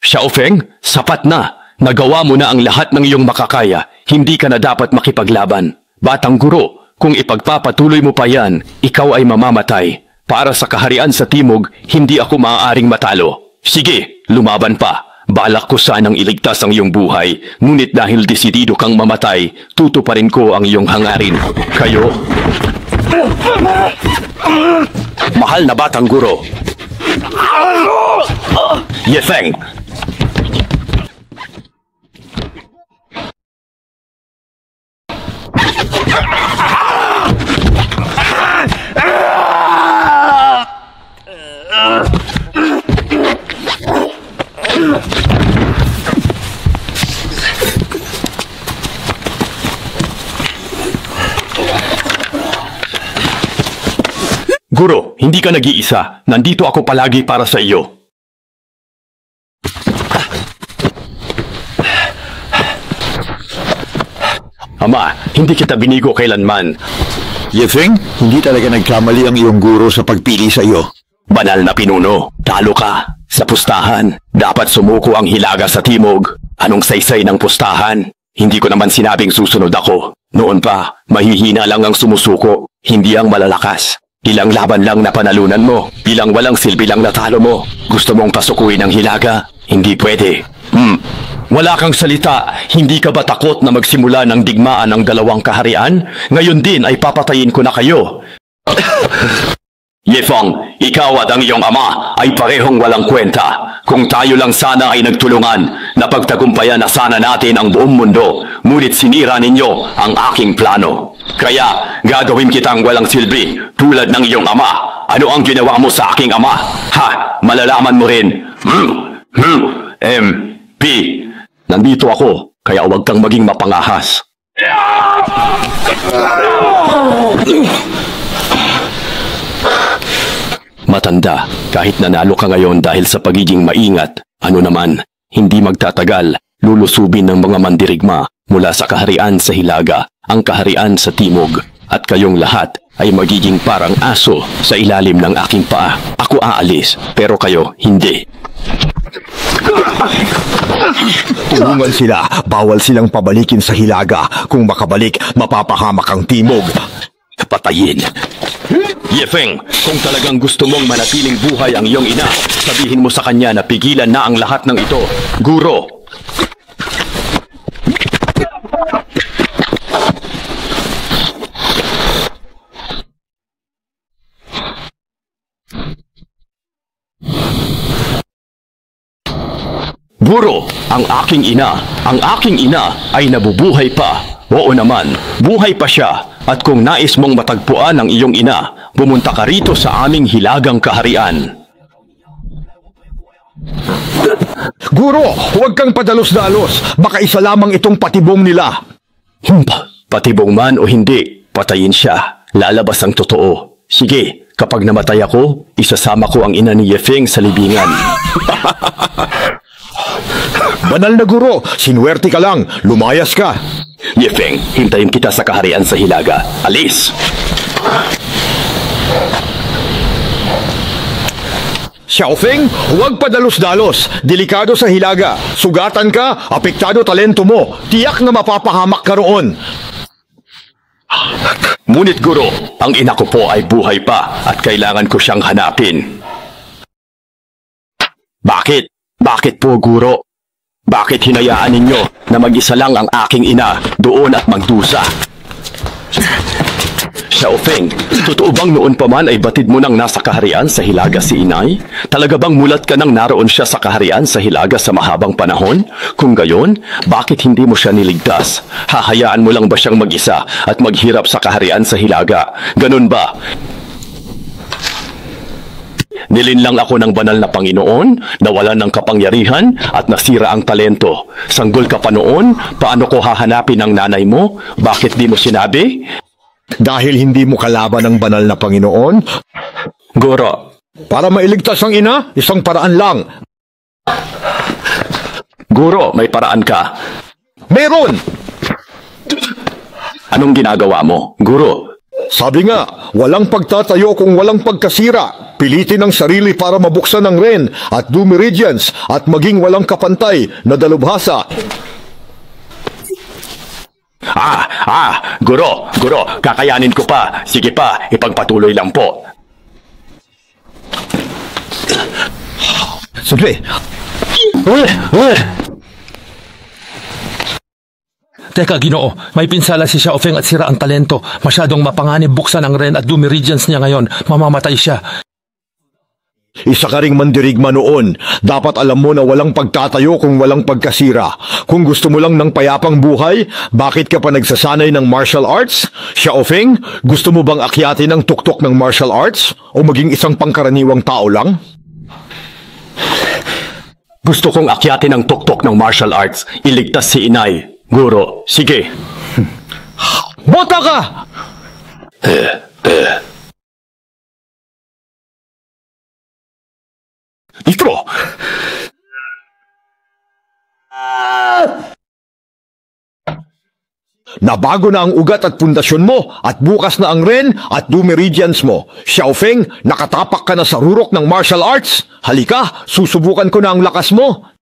Xiaofeng, sapat na. Nagawa mo na ang lahat ng iyong makakaya. Hindi ka na dapat makipaglaban. Batang guro, kung ipagpapatuloy mo pa yan, ikaw ay mamamatay. Para sa kaharian sa Timog, hindi ako maaaring matalo. Sige, lumaban pa. Balak ko sanang iligtas ang iyong buhay, ngunit dahil desidido kang mamatay, tutuparin ko ang iyong hangarin. Kayo? Mahal na batang guro. Yefeng! Guro, hindi ka nag-iisa. Nandito ako palagi para sa iyo. Ama, hindi kita binigo kailanman. Yefeng, hindi talaga nagkamali ang iyong guro sa pagpili sa iyo. Banal na pinuno, talo ka. Sa pustahan, dapat sumuko ang Hilaga sa Timog. Anong saysay ng pustahan? Hindi ko naman sinabing susunod ako. Noon pa, mahihina lang ang sumusuko, hindi ang malalakas. Ilang laban lang na panalunan mo, ilang walang silbi lang natalo mo. Gusto mong pasukuin ang Hilaga? Hindi pwede. Wala kang salita, hindi ka ba takot na magsimula ng digmaan ng dalawang kaharian? Ngayon din ay papatayin ko na kayo. Yefeng, ikaw at ang iyong ama ay parehong walang kwenta. Kung tayo lang sana ay nagtulungan, napagtagumpayan na sana natin ang buong mundo, ngunit sinira ninyo ang aking plano. Kaya, gagawin kitang walang silbi, tulad ng iyong ama. Ano ang ginawa mo sa aking ama? Ha, malalaman mo rin. Nandito ako, kaya huwag kang maging mapangahas. Matanda, kahit nanalo ka ngayon dahil sa pagiging maingat, ano naman, hindi magtatagal, lulusubin ng mga mandirigma mula sa kaharian sa Hilaga, ang kaharian sa Timog, at kayong lahat ay magiging parang aso sa ilalim ng aking paa. Ako aalis, pero kayo hindi. Tulungan sila, bawal silang pabalikin sa Hilaga. Kung makabalik, mapapahamak ang Timog. Patayin. Yefeng, kung talagang gusto mong manatiling buhay ang iyong ina, sabihin mo sa kanya na pigilan na ang lahat ng ito. Guro! Guro, ang aking ina ay nabubuhay pa. Oo naman, buhay pa siya. At kung nais mong matagpuan ang iyong ina, pumunta ka rito sa aming hilagang kaharian. Guro, huwag kang padalos-dalos. Baka isa lamang itong patibong nila. Patibong man o hindi, patayin siya. Lalabas ang totoo. Sige, kapag namatay ako, isasama ko ang ina ni Yefeng sa libingan. Banal na guro, sinuwerte ka lang. Lumayas ka. Yefeng, hintayin kita sa kaharian sa Hilaga. Alis! Xiaofeng, huwag padalos-dalos. Delikado sa Hilaga. Sugatan ka, apektado talento mo. Tiyak na mapapahamak ka roon. Ngunit guro, ang ina ko po ay buhay pa at kailangan ko siyang hanapin. Bakit? Bakit po, guro? Bakit hinayaan ninyo na mag-isa lang ang aking ina doon at magdusa? Xiaofeng, totoo bang noon pa man ay batid mo nang nasa kaharian sa Hilaga si inay? Talaga bang mulat ka nang naroon siya sa kaharian sa Hilaga sa mahabang panahon? Kung gayon, bakit hindi mo siya niligtas? Hahayaan mo lang ba siyang mag-isa at maghirap sa kaharian sa Hilaga? Ganun ba? Nilinlang ako ng banal na Panginoon, nawalan ng kapangyarihan at nasira ang talento. Sanggol ka pa noon, paano ko hahanapin ang nanay mo? Bakit di mo sinabi? Dahil hindi mo kalaban ng banal na Panginoon? Guro. Para mailigtas ang ina, isang paraan lang. Guro, may paraan ka. Meron! Anong ginagawa mo, guro? Sabi nga, walang pagtatayo kung walang pagkasira. Pilitin ang sarili para mabuksan ang Ren at Du Meridians at maging walang kapantay na dalubhasa. Guro, kakayanin ko pa. Sige pa, ipagpatuloy lang po. Sige. Teka, Ginoo, may pinsala si Xiaofeng at sira ang talento. Masyadong mapanganib buksan ang Ren at Du Meridians niya ngayon. Mamamatay siya. Isa ka ring mandirigma noon. Dapat alam mo na walang pagtatayo kung walang pagkasira. Kung gusto mo lang ng payapang buhay, bakit ka pa nagsasanay ng martial arts? Xiaofeng, gusto mo bang akyatin ang tuktok ng martial arts? O maging isang pangkaraniwang tao lang? Gusto kong akyatin ang tuktok ng martial arts. Iligtas si inay. Guro, sige. Bota ka! Nitro! Nabago na ang ugat at pundasyon mo at bukas na ang Ren at Du Meridians mo. Xiaofeng, nakatapak ka na sa rurok ng martial arts. Halika, susubukan ko na ang lakas mo.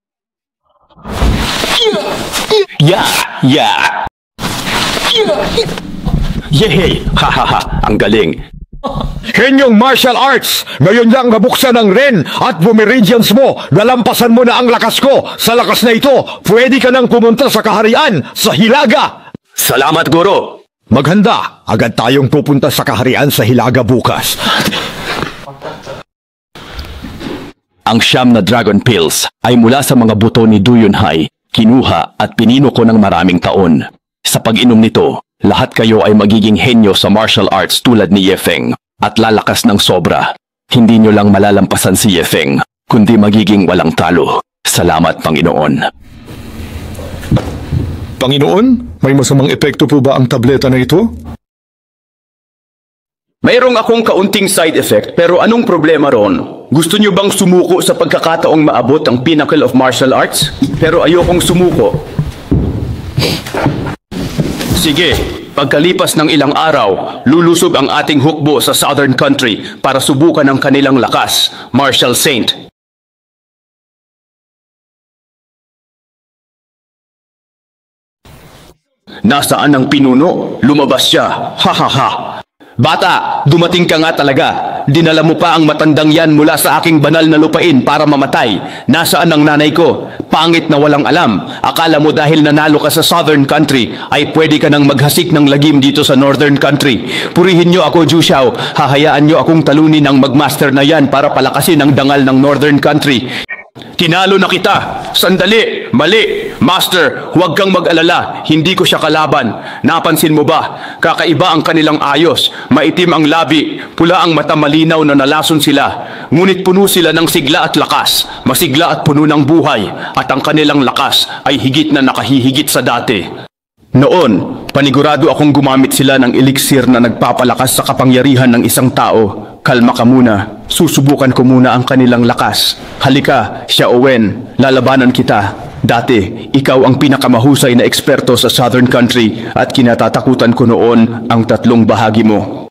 Yehey! Hahaha! Ang galing! Henyong martial arts! Ngayon lang nabuksan ang Ren at Du Meridians mo. Nalampasan mo na ang lakas ko. Sa lakas na ito, pwede ka nang pumunta sa kaharian, sa Hilaga. Salamat, guro! Maghanda. Agad tayong pupunta sa kaharian sa Hilaga bukas. Ang siyam na dragon pills ay mula sa mga buto ni Du Yunhai. Kinuha at pinino ko ng maraming taon. Sa pag-inom nito, lahat kayo ay magiging henyo sa martial arts tulad ni Yefeng at lalakas ng sobra. Hindi nyo lang malalampasan si Yefeng, kundi magiging walang talo. Salamat, Panginoon. Panginoon, may masamang epekto po ba ang tableta na ito? Mayroong akong kaunting side effect pero anong problema ron? Gusto nyo bang sumuko sa pagkakataong maabot ang pinnacle of martial arts? Pero ayokong sumuko. Sige, pagkalipas ng ilang araw, lulusob ang ating hukbo sa Southern Country para subukan ang kanilang lakas, Martial Saint. Nasaan ang pinuno? Lumabas siya. Ha ha ha. Bata, dumating ka nga talaga. Dinala mo pa ang matandang yan mula sa aking banal na lupain para mamatay. Nasaan ang nanay ko? Pangit na walang alam. Akala mo dahil nanalo ka sa Southern Country, ay pwede ka nang maghasik ng lagim dito sa Northern Country. Purihin nyo ako, Zhu Xiao. Hahayaan nyo akong talunin ang magmaster na yan para palakasin ang dangal ng Northern Country. Tinalo na kita. Sandali. Mali. Master, huwag kang mag-alala. Hindi ko siya kalaban. Napansin mo ba? Kakaiba ang kanilang ayos. Maitim ang labi. Pula ang mata, malinaw na nalason sila. Ngunit puno sila ng sigla at lakas. Masigla at puno ng buhay. At ang kanilang lakas ay higit na nakahihigit sa dati. Noon, panigurado akong gumamit sila ng eliksir na nagpapalakas sa kapangyarihan ng isang tao. Kalma ka muna. Susubukan ko muna ang kanilang lakas. Halika, Xiao Wen. Lalabanan kita. Dati, ikaw ang pinakamahusay na eksperto sa Southern Country at kinatatakutan ko noon ang tatlong bahagi mo.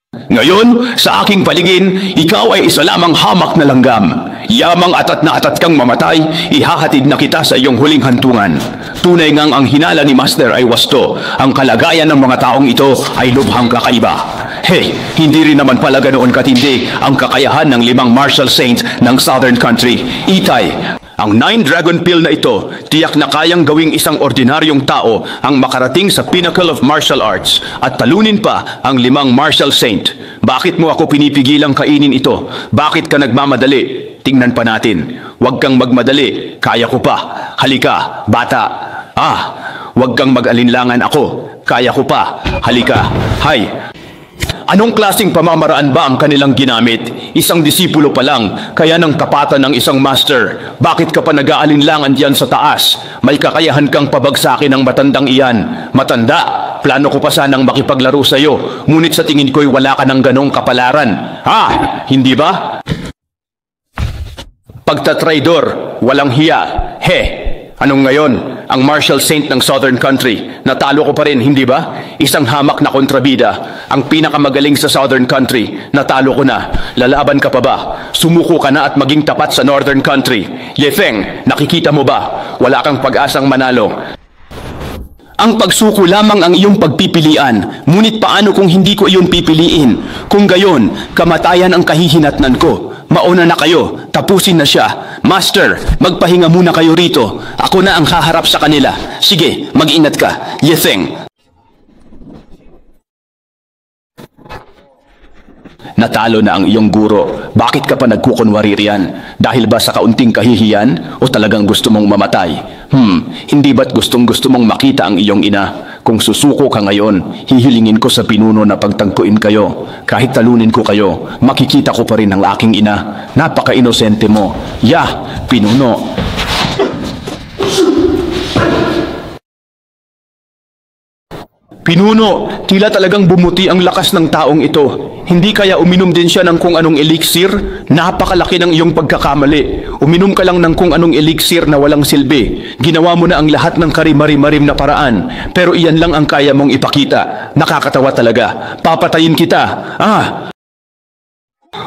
Ngayon, sa aking palingin, ikaw ay isa lamang hamak na langgam. Yamang atat na atat kang mamatay, ihahatid na kita sa iyong huling hantungan. Tunay ngang ang hinala ni Master ay wasto. Ang kalagayan ng mga taong ito ay lubhang kakaiba. Hey, hindi rin naman pala ganoon katindi ang kakayahan ng 5 martial saints ng Southern Country. Itay, ang 9 Dragon Pill na ito, tiyak na kayang gawing isang ordinaryong tao ang makarating sa pinnacle of martial arts at talunin pa ang 5 martial saint. Bakit mo ako pinipigilang kainin ito? Bakit ka nagmamadali? Tingnan pa natin. Huwag kang magmadali. Kaya ko pa. Halika, bata. Huwag kang mag-alinlangan ako. Kaya ko pa. Halika. Hay. Anong klaseng pamamaraan ba ang kanilang ginamit? Isang disipulo pa lang, kaya ng tapatan ng isang master. Bakit ka pa nag-aalinlangan diyan sa taas? May kakayahan kang pabagsakin ng matandang iyan. Matanda, plano ko pa sanang makipaglaro sa iyo, ngunit sa tingin ko'y wala ka ng ganong kapalaran. Hindi ba? Pagtatraidor, walang hiya. Anong ngayon? Ang martial saint ng Southern Country. Natalo ko pa rin, hindi ba? Isang hamak na kontrabida. Ang pinakamagaling sa Southern Country. Natalo ko na. Lalaban ka pa ba? Sumuko ka na at maging tapat sa Northern Country. Ye Feng, nakikita mo ba? Wala kang pag-asang manalo. Ang pagsuko lamang ang iyong pagpipilian. Ngunit paano kung hindi ko iyon pipiliin? Kung gayon, kamatayan ang kahihinatnan ko. Mauna na kayo. Tapusin na siya. Master, magpahinga muna kayo rito. Ako na ang haharap sa kanila. Sige, mag-ingat ka. Ye Feng. Natalo na ang iyong guro. Bakit ka pa nagkukunwari riyan? Dahil ba sa kaunting kahihiyan o talagang gusto mong mamatay? Hindi ba't gustong-gusto mong makita ang iyong ina? Kung susuko ka ngayon, hihilingin ko sa pinuno na pagtagpuin kayo. Kahit talunin ko kayo, makikita ko pa rin ang aking ina. Napaka-inosente mo. Pinuno. Pinuno, tila talagang bumuti ang lakas ng taong ito. Hindi kaya uminom din siya ng kung anong elixir? Napakalaki ng iyong pagkakamali. Uminom ka lang ng kung anong elixir na walang silbi. Ginawa mo na ang lahat ng karimari-marim na paraan. Pero iyan lang ang kaya mong ipakita. Nakakatawa talaga. Papatayin kita.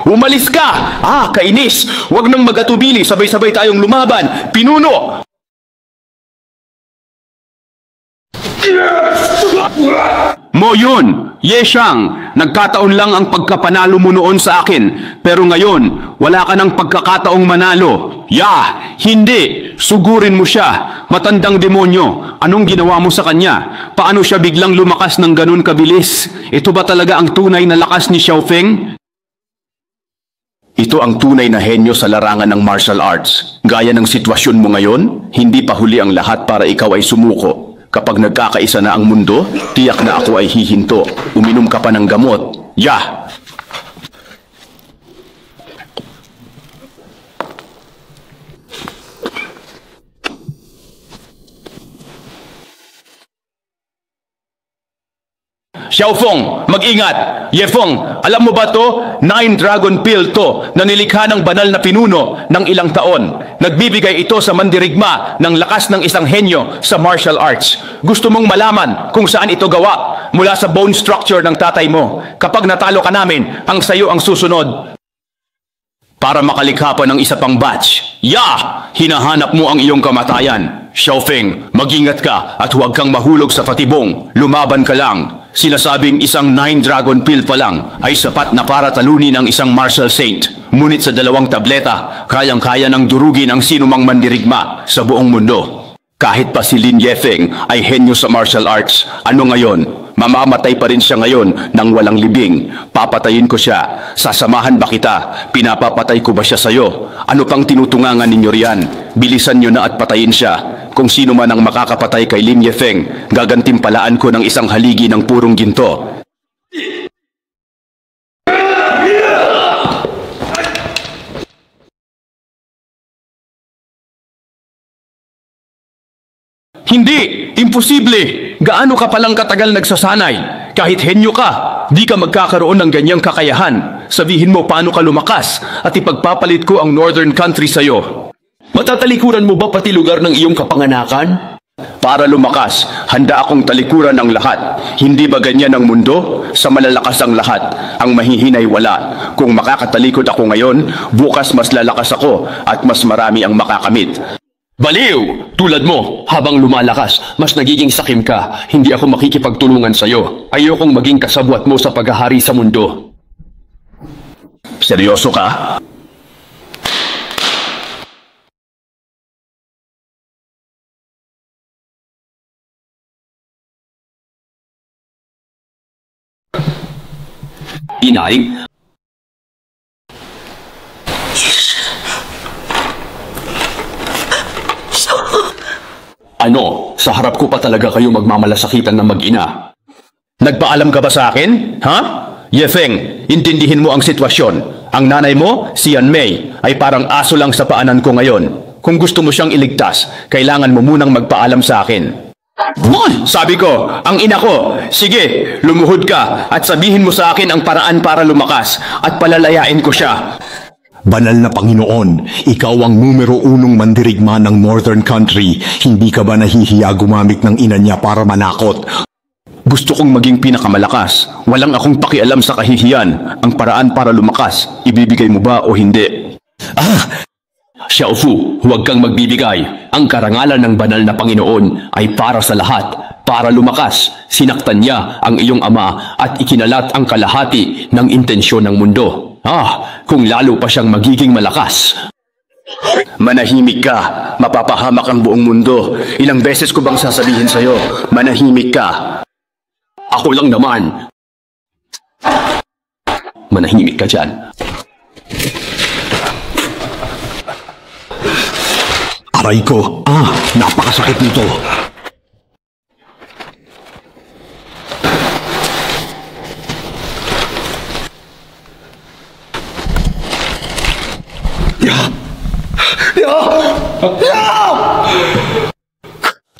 Umalis ka! Kainis! Huwag nang magatubili. Sabay-sabay tayong lumaban. Pinuno! Mo yun, Ye Xiang, nagkataon lang ang pagkapanalo mo noon sa akin, pero ngayon, wala ka ng pagkakataong manalo. Hindi, sugurin mo siya, matandang demonyo, anong ginawa mo sa kanya? Paano siya biglang lumakas ng ganun kabilis? Ito ba talaga ang tunay na lakas ni Xiao Feng? Ito ang tunay na henyo sa larangan ng martial arts. Gaya ng sitwasyon mo ngayon, hindi pa huli ang lahat para ikaw ay sumuko. Kapag nagkakaisa na ang mundo, tiyak na ako ay hihinto. Uminom ka pa ng gamot. Xiaofeng, mag-ingat! Ye Feng, alam mo ba to? 9 Dragon Pill to na nilikha ng banal na pinuno ng ilang taon. Nagbibigay ito sa mandirigma ng lakas ng isang henyo sa martial arts. Gusto mong malaman kung saan ito gawa? Mula sa bone structure ng tatay mo. Kapag natalo ka namin, ang sayo ang susunod. Para makalikha pa ng isa pang batch. Hinahanap mo ang iyong kamatayan. Xiaofeng, mag-ingat ka at huwag kang mahulog sa patibong. Lumaban ka lang. Sinasabing isang 9 Dragon Pill pa lang ay sapat na para talunin ang isang martial saint. Ngunit sa 2 tableta, kayang-kaya ng durugin ang sinumang mandirigma sa buong mundo. Kahit pa si Lin Yefeng ay henyo sa martial arts, ano ngayon? Mamamatay pa rin siya ngayon ng walang libing. Papatayin ko siya. Sasamahan ba kita? Pinapapatay ko ba siya sa'yo? Ano pang tinutungangan ninyo riyan? Bilisan nyo na at patayin siya. Kung sino man ang makakapatay kay Lim Yefeng, gagantimpalaan ko ng isang haligi ng purong ginto. Hindi! Imposible! Gaano ka palang katagal nagsasanay? Kahit henyo ka, di ka magkakaroon ng ganyang kakayahan. Sabihin mo paano ka lumakas at ipagpapalit ko ang Northern Country sa'yo. Matatalikuran mo ba pati lugar ng iyong kapanganakan? Para lumakas, handa akong talikuran ang lahat. Hindi ba ganyan ang mundo? Sa malalakas ang lahat, ang mahihinay wala. Kung makakatalikod ako ngayon, bukas mas lalakas ako at mas marami ang makakamit. Baliw! Tulad mo, habang lumalakas, mas nagiging sakim ka. Hindi ako makikipagtulungan sa'yo. Ayokong maging kasabwat mo sa paghahari sa mundo. Seryoso ka? Inay? Ano? Sa harap ko pa talaga kayo magmamalasakitan ng mag-ina. Nagpaalam ka ba sa akin? Ha? Yefeng, intindihin mo ang sitwasyon. Ang nanay mo, si Yan Mei, ay parang aso lang sa paanan ko ngayon. Kung gusto mo siyang iligtas, kailangan mo munang magpaalam sa akin. Sabi ko, ang ina ko, sige, lumuhod ka at sabihin mo sa akin ang paraan para lumakas at palalayain ko siya. Banal na Panginoon, ikaw ang numero 1 mandirigma ng Northern Country. Hindi ka ba nahihiya gumamit ng ina niya para manakot? Gusto kong maging pinakamalakas. Walang akong pakialam sa kahihiyan. Ang paraan para lumakas, ibibigay mo ba o hindi? Xiaofu, huwag kang magbibigay. Ang karangalan ng banal na Panginoon ay para sa lahat. Para lumakas, sinaktan niya ang iyong ama at ikinalat ang kalahati ng intensyon ng mundo. Kung lalo pa siyang magiging malakas. Manahimik ka, mapapahamak ang buong mundo. Ilang beses ko bang sasabihin sa'yo, manahimik ka. Ako lang naman. Manahimik ka dyan. Aray ko, napakasakit nito.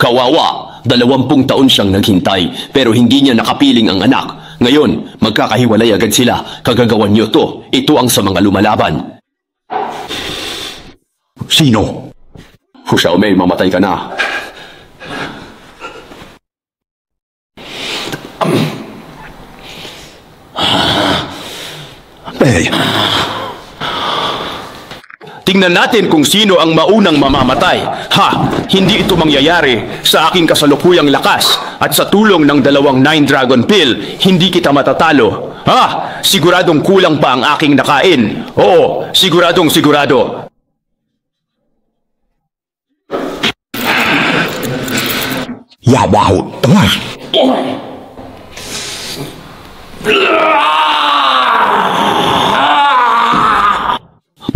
Kawawa, 20 taon siyang naghintay pero hindi niya nakapiling ang anak. Ngayon, magkakahiwalay agad sila. Kagagawan niyo to. Ito ang sa mga lumalaban. Sino? Hu Xiaomei, mamatay ka na. Tingnan natin kung sino ang maunang mamamatay. Hindi ito mangyayari sa aking kasalukuyang lakas at sa tulong ng 2 9 Dragon Pill, hindi kita matatalo. Siguradong kulang pa ang aking nakain. Oo, siguradong sigurado. Yabaho,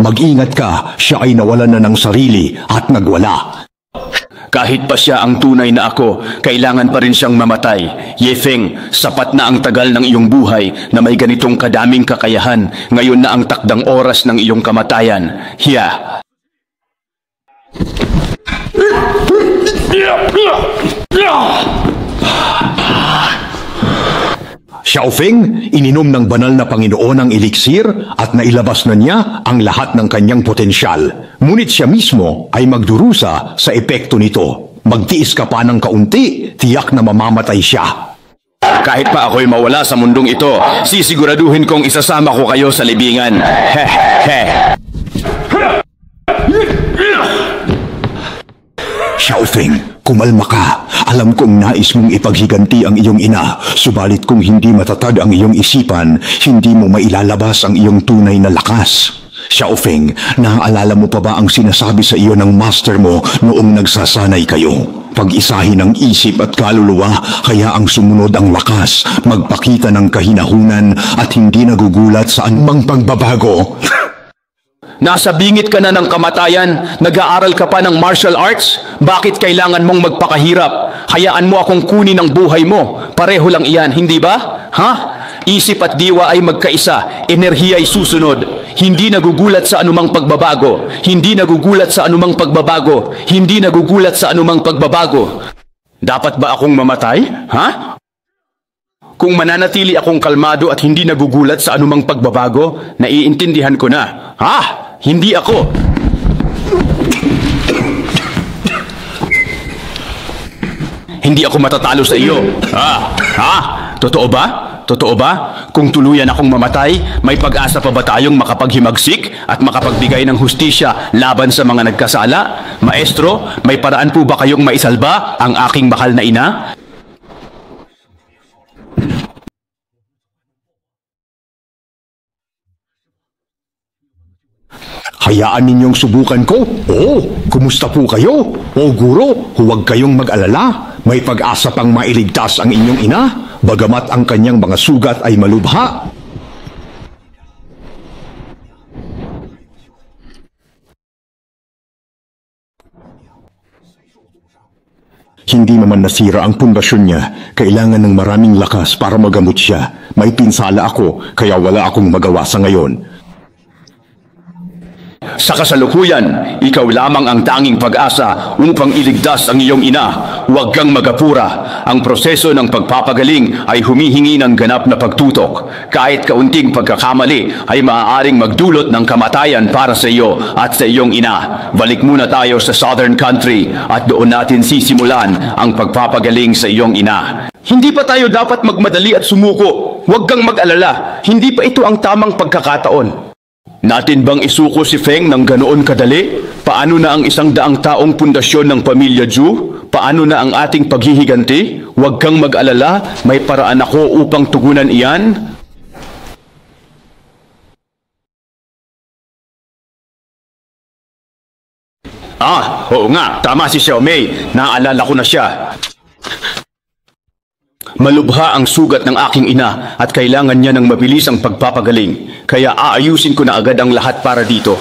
Mag-ingat ka, siya ay nawalan na ng sarili at nagwala. Kahit pa siya ang tunay na ako, kailangan pa rin siyang mamatay. Yefeng, sapat na ang tagal ng iyong buhay na may ganitong kadaming kakayahan. Ngayon na ang takdang oras ng iyong kamatayan. Hiya. Xiaofeng, ininom ng banal na Panginoon ang eliksir at nailabas na niya ang lahat ng kanyang potensyal. Ngunit siya mismo ay magdurusa sa epekto nito. Magtiis ka pa ng kaunti, tiyak na mamamatay siya. Kahit pa ako'y mawala sa mundong ito, sisiguraduhin kong isasama ko kayo sa libingan. Xiaofeng, kumalma ka. Alam kong nais mong ipaghiganti ang iyong ina, subalit kung hindi matatag ang iyong isipan, hindi mo mailalabas ang iyong tunay na lakas. Xiaofeng, naaalala mo pa ba ang sinasabi sa iyo ng master mo noong nagsasanay kayo? Pag-isahin ang isip at kaluluwa, kaya ang sumunod ang lakas, magpakita ng kahinahunan at hindi nagugulat sa anumang pagbabago. Nasa bingit ka na ng kamatayan, nag-aaral ka pa ng martial arts? Bakit kailangan mong magpakahirap? Hayaan mo akong kunin ang buhay mo. Pareho lang iyan, hindi ba? Ha? Isip at diwa ay magkaisa, enerhiya ay susunod. Hindi nagugulat sa anumang pagbabago. Hindi nagugulat sa anumang pagbabago. Hindi nagugulat sa anumang pagbabago. Dapat ba akong mamatay? Ha? Kung mananatili akong kalmado at hindi nagugulat sa anumang pagbabago, naiintindihan ko na. Ha? Hindi ako. Hindi ako matatalo sa iyo. Ha? Ha? Totoo ba? Totoo ba? Kung tuluyan akong mamatay, may pag-asa pa ba tayong makapaghimagsik at makapagbigay ng hustisya laban sa mga nagkasala? Maestro, may paraan po ba kayong maisalba ang aking mahal na ina? Hayaan ninyong subukan ko. Kumusta po kayo? Guro, huwag kayong mag-alala. May pag-asa pang mailigtas ang inyong ina, bagamat ang kanyang mga sugat ay malubha. Hindi naman nasira ang pundasyon niya. Kailangan ng maraming lakas para magamot siya. May pinsala ako, kaya wala akong magawa sa ngayon. Sa kasalukuyan, ikaw lamang ang tanging pag-asa upang iligtas ang iyong ina. Huwag kang magapura. Ang proseso ng pagpapagaling ay humihingi ng ganap na pagtutok. Kahit kaunting pagkakamali ay maaaring magdulot ng kamatayan para sa iyo at sa iyong ina. Balik muna tayo sa Southern Country at doon natin sisimulan ang pagpapagaling sa iyong ina. Hindi pa tayo dapat magmadali at sumuko. Huwag kang mag-alala. Hindi pa ito ang tamang pagkakataon. Natin bang isuko si Feng ng ganoon kadali? Paano na ang 100 taong pundasyon ng pamilya Zhu? Paano na ang ating paghihiganti? Huwag kang mag-alala, may paraan ako upang tugunan iyan. Oo nga, tama si Xiaomei. Naalala ko na siya. Malubha ang sugat ng aking ina at kailangan niya ng mabilis ang pagpapagaling. Kaya aayusin ko na agad ang lahat para dito.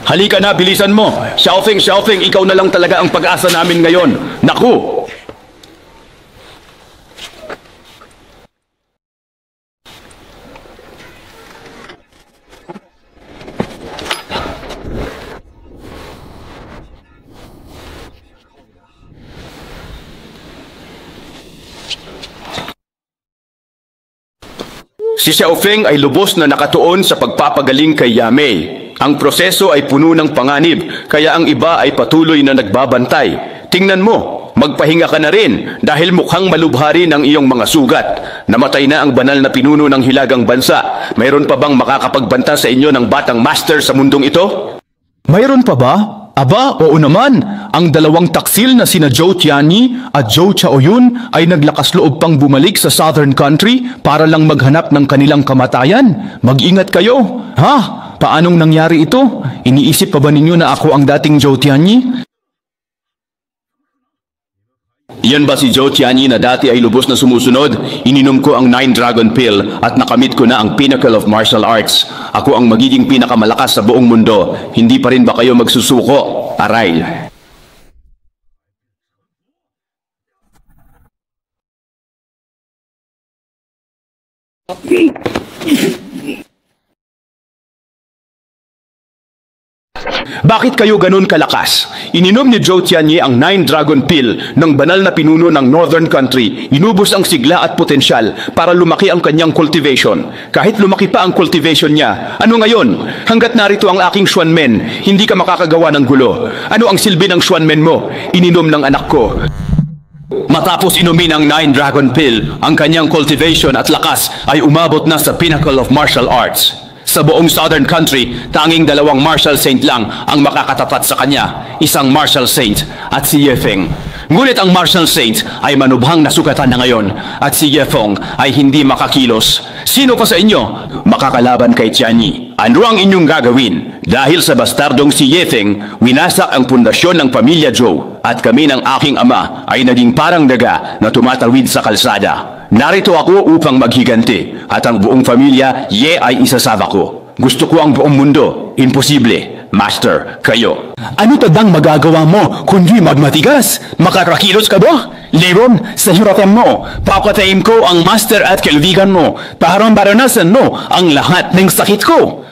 Halika na, bilisan mo! Xiaofeng, ikaw na lang talaga ang pag-asa namin ngayon. Naku! Si Xiaofeng ay lubos na nakatuon sa pagpapagaling kay Yamei. Ang proseso ay puno ng panganib, kaya ang iba ay patuloy na nagbabantay. Tingnan mo, magpahinga ka na rin dahil mukhang malubha rin ang iyong mga sugat. Namatay na ang banal na pinuno ng hilagang bansa. Mayroon pa bang makakapagbanta sa inyo ng batang master sa mundong ito? Mayroon pa ba? Aba, oo naman. Ang dalawang taksil na sina Zhou Tianyi at Zhou Chaoyun ay naglakas loob pang bumalik sa Southern Country para lang maghanap ng kanilang kamatayan. Mag-ingat kayo. Ha? Paanong nangyari ito? Iniisip pa ba ninyo na ako ang dating Zhou Tianyi? Iyan ba si Zhou Tianyi na dati ay lubos na sumusunod? Ininom ko ang 9 Dragon Pill at nakamit ko na ang Pinnacle of Martial Arts. Ako ang magiging pinakamalakas sa buong mundo. Hindi pa rin ba kayo magsusuko? Aray! Bakit kayo ganun kalakas? Ininom ni Zhou Tianyi ang 9 Dragon Pill ng banal na pinuno ng Northern Country. Inubos ang sigla at potensyal para lumaki ang kanyang cultivation. Kahit lumaki pa ang cultivation niya, ano ngayon? Hanggat narito ang aking Xuanmen, hindi ka makakagawa ng gulo. Ano ang silbi ng Xuanmen mo? Ininom ng anak ko. Matapos inumin ang 9 Dragon Pill, ang kanyang cultivation at lakas ay umabot na sa Pinnacle of Martial Arts. Sa buong Southern Country, tanging 2 martial saint lang ang makakatapat sa kanya, isang martial saint at si Ye Feng. Ngunit ang martial saint ay manubhang nasugatan na ngayon at si Ye Feng ay hindi makakilos. Sino pa sa inyo makakalaban kay Tianyi? Ano ang inyong gagawin? Dahil sa bastardong si Yefeng, winasak ang pundasyon ng pamilya Zhou at kami ng aking ama ay naging parang daga na tumatawid sa kalsada. Narito ako upang maghiganti at ang buong pamilya Ye ay isasama ko. Gusto ko ang buong mundo. Imposible. Master, kayo. Ano tadang magagawa mo kundi magmatigas? Makakakilos ka ba? Leron, sa hirapan mo, papatayin ko ang master at kaibigan mo para maranasan mo ang lahat ng sakit ko.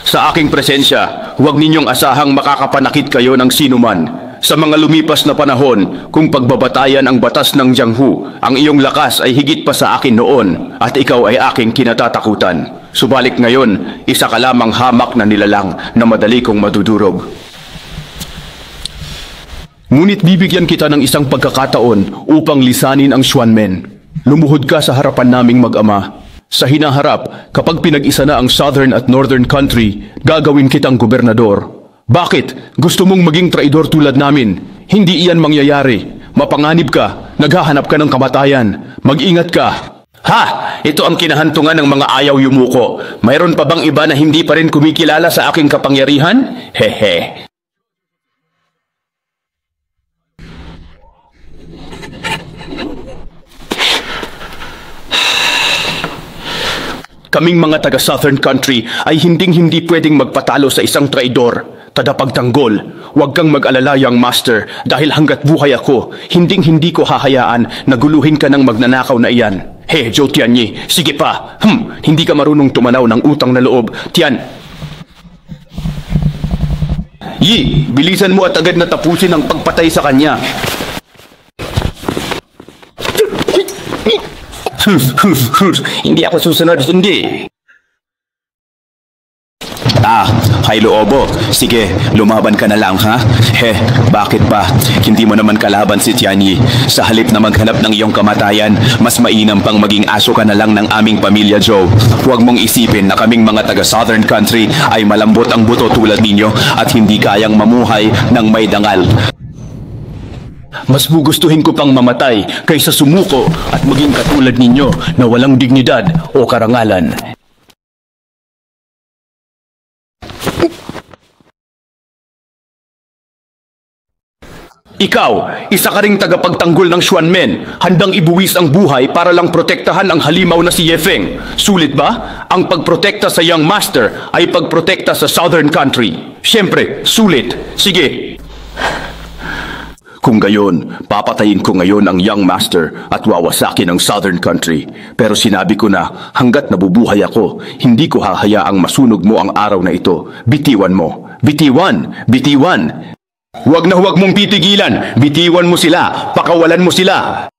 Sa aking presensya, huwag ninyong asahang makakapanakit kayo ng sinuman. Sa mga lumipas na panahon, kung pagbabatayan ang batas ng Jianghu, ang iyong lakas ay higit pa sa akin noon at ikaw ay aking kinatatakutan. Subalit ngayon, isa ka lamang hamak na nilalang na madali kong madudurog. Ngunit bibigyan kita ng isang pagkakataon upang lisanin ang Xuanmen. Lumuhod ka sa harapan naming mag-ama. Sa hinaharap, kapag pinag-isa na ang Southern at Northern Country, gagawin kitang gobernador. Bakit? Gusto mong maging traidor tulad namin? Hindi iyan mangyayari. Mapanganib ka, naghahanap ka ng kamatayan. Mag-ingat ka. Ha! Ito ang kinahantungan ng mga ayaw yumuko. Mayroon pa bang iba na hindi pa rin kumikilala sa aking kapangyarihan? Hehe. Kaming mga taga-Southern Country ay hinding-hindi pwedeng magpatalo sa isang traidor. Tadapagtanggol, huwag kang mag-alala, young master, dahil hanggat buhay ako, hinding-hindi ko hahayaan na guluhin ka ng magnanakaw na iyan. He, Zhou Tianyi, sige pa. Hindi ka marunong tumanaw ng utang na loob. Tian. Yi, bilisan mo at agad na tapusin ang pagpatay sa kanya. Hindi ako susunod, hindi. Hay Loobo. Sige, lumaban ka na lang, ha? Bakit ba? Hindi mo naman kalaban si Tianyi. Sa halip na maghanap ng iyong kamatayan, mas mainam pang maging aso ka na lang ng aming pamilya Zhou. Huwag mong isipin na kaming mga taga-Southern Country ay malambot ang buto tulad ninyo at hindi kayang mamuhay ng may dangal. Mas gugustuhin ko pang mamatay kaysa sumuko at maging katulad ninyo na walang dignidad o karangalan. Ikaw, isa ka ring tagapagtanggol ng Xuanmen, handang ibuwis ang buhay para lang protektahan ang halimaw na si Yefeng. Sulit ba? Ang pagprotekta sa young master ay pagprotekta sa Southern Country. Siyempre, sulit. Sige. Kung gayon, papatayin ko ngayon ang young master at wawasakin ang Southern Country. Pero sinabi ko na, hanggat nabubuhay ako, hindi ko hahayaang masunog mo ang araw na ito. Bitiwan mo. Bitiwan! Bitiwan! Huwag na huwag mong pitigilan. Bitiwan mo sila. Pakawalan mo sila.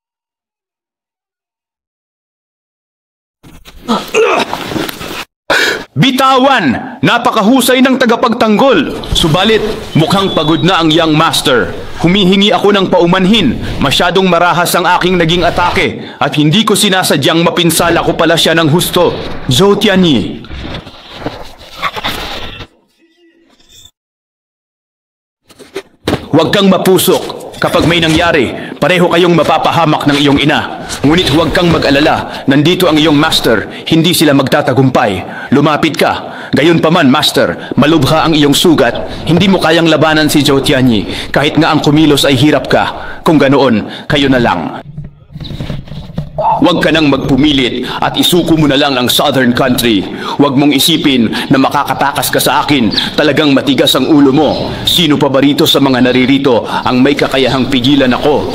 Bitawan! Napakahusay ng tagapagtanggol. Subalit, mukhang pagod na ang young master. Humihingi ako ng paumanhin. Masyadong marahas ang aking naging atake. At hindi ko sinasadyang mapinsala ko pala siya ng husto. Zhou Tianyi. Huwag kang mapusok. Kapag may nangyari, pareho kayong mapapahamak ng iyong ina. Ngunit huwag kang mag-alala. Nandito ang iyong master. Hindi sila magtatagumpay. Lumapit ka. Gayunpaman, master, malubha ang iyong sugat. Hindi mo kayang labanan si Zhou Tianyi. Kahit nga ang kumilos ay hirap ka. Kung ganoon, kayo na lang. Huwag ka nang magpumilit at isuko mo na lang ang Southern Country. Huwag mong isipin na makakatakas ka sa akin. Talagang matigas ang ulo mo. Sino pa ba rito sa mga naririto ang may kakayahang pigilan ako?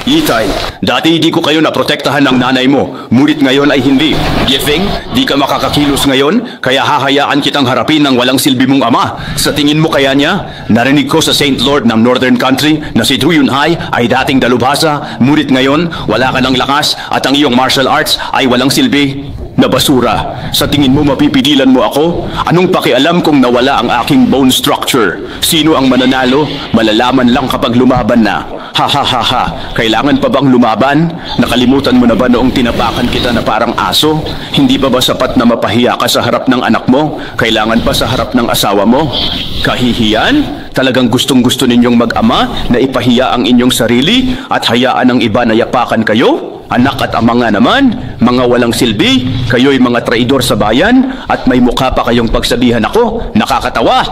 Itay, dati di ko kayo naprotektahan ng nanay mo, ngunit ngayon ay hindi. Yefeng, di ka makakakilos ngayon, kaya hahayaan kitang harapin ng walang silbi mong ama. Sa tingin mo kaya niya? Narinig ko sa Saint Lord ng Northern Country na si Zhu Yunhai ay dating dalubhasa, ngunit ngayon wala ka ng lakas at ang iyong martial arts ay walang silbi. Na basura. Sa tingin mo mapipigilan mo ako? Anong pakialam kung nawala ang aking bone structure? Sino ang mananalo? Malalaman lang kapag lumaban na. Ha ha ha ha. Kailangan pa bang lumaban? Nakalimutan mo na ba noong tinapakan kita na parang aso? Hindi ba sapat na mapahiya ka sa harap ng anak mo? Kailangan pa sa harap ng asawa mo? Kahihiyan? Talagang gustong-gusto ninyong mag-ama na ipahiya ang inyong sarili at hayaan ang iba na yapakan kayo? Anak at ama nga naman, mga walang silbi, kayo'y mga traidor sa bayan at may mukha pa kayong pagsabihan ako. Nakakatawa!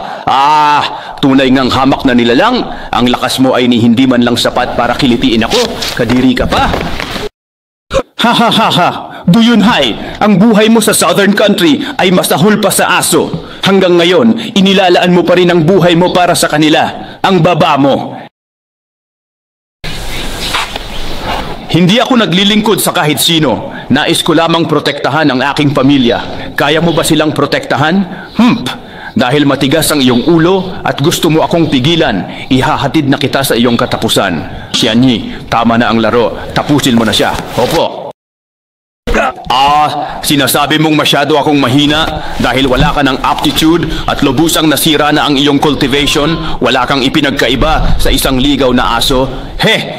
Tunay ngang hamak na nilalang. Ang lakas mo ay ni hindi man lang sapat para kilitiin ako. Kadiri ka pa. Ha ha ha ha! Duyunhay, ang buhay mo sa Southern Country ay masahol pa sa aso. Hanggang ngayon, inilalaan mo pa rin ang buhay mo para sa kanila. Ang baba mo. Hindi ako naglilingkod sa kahit sino. Nais ko lamang protektahan ang aking pamilya. Kaya mo ba silang protektahan? Dahil matigas ang iyong ulo at gusto mo akong pigilan, ihahatid na kita sa iyong katapusan. Tianyi, tama na ang laro. Tapusin mo na siya. Opo. Sinasabi mong masyado akong mahina dahil wala ka ng aptitude at lubusang nasira na ang iyong cultivation, wala kang ipinagkaiba sa isang ligaw na aso.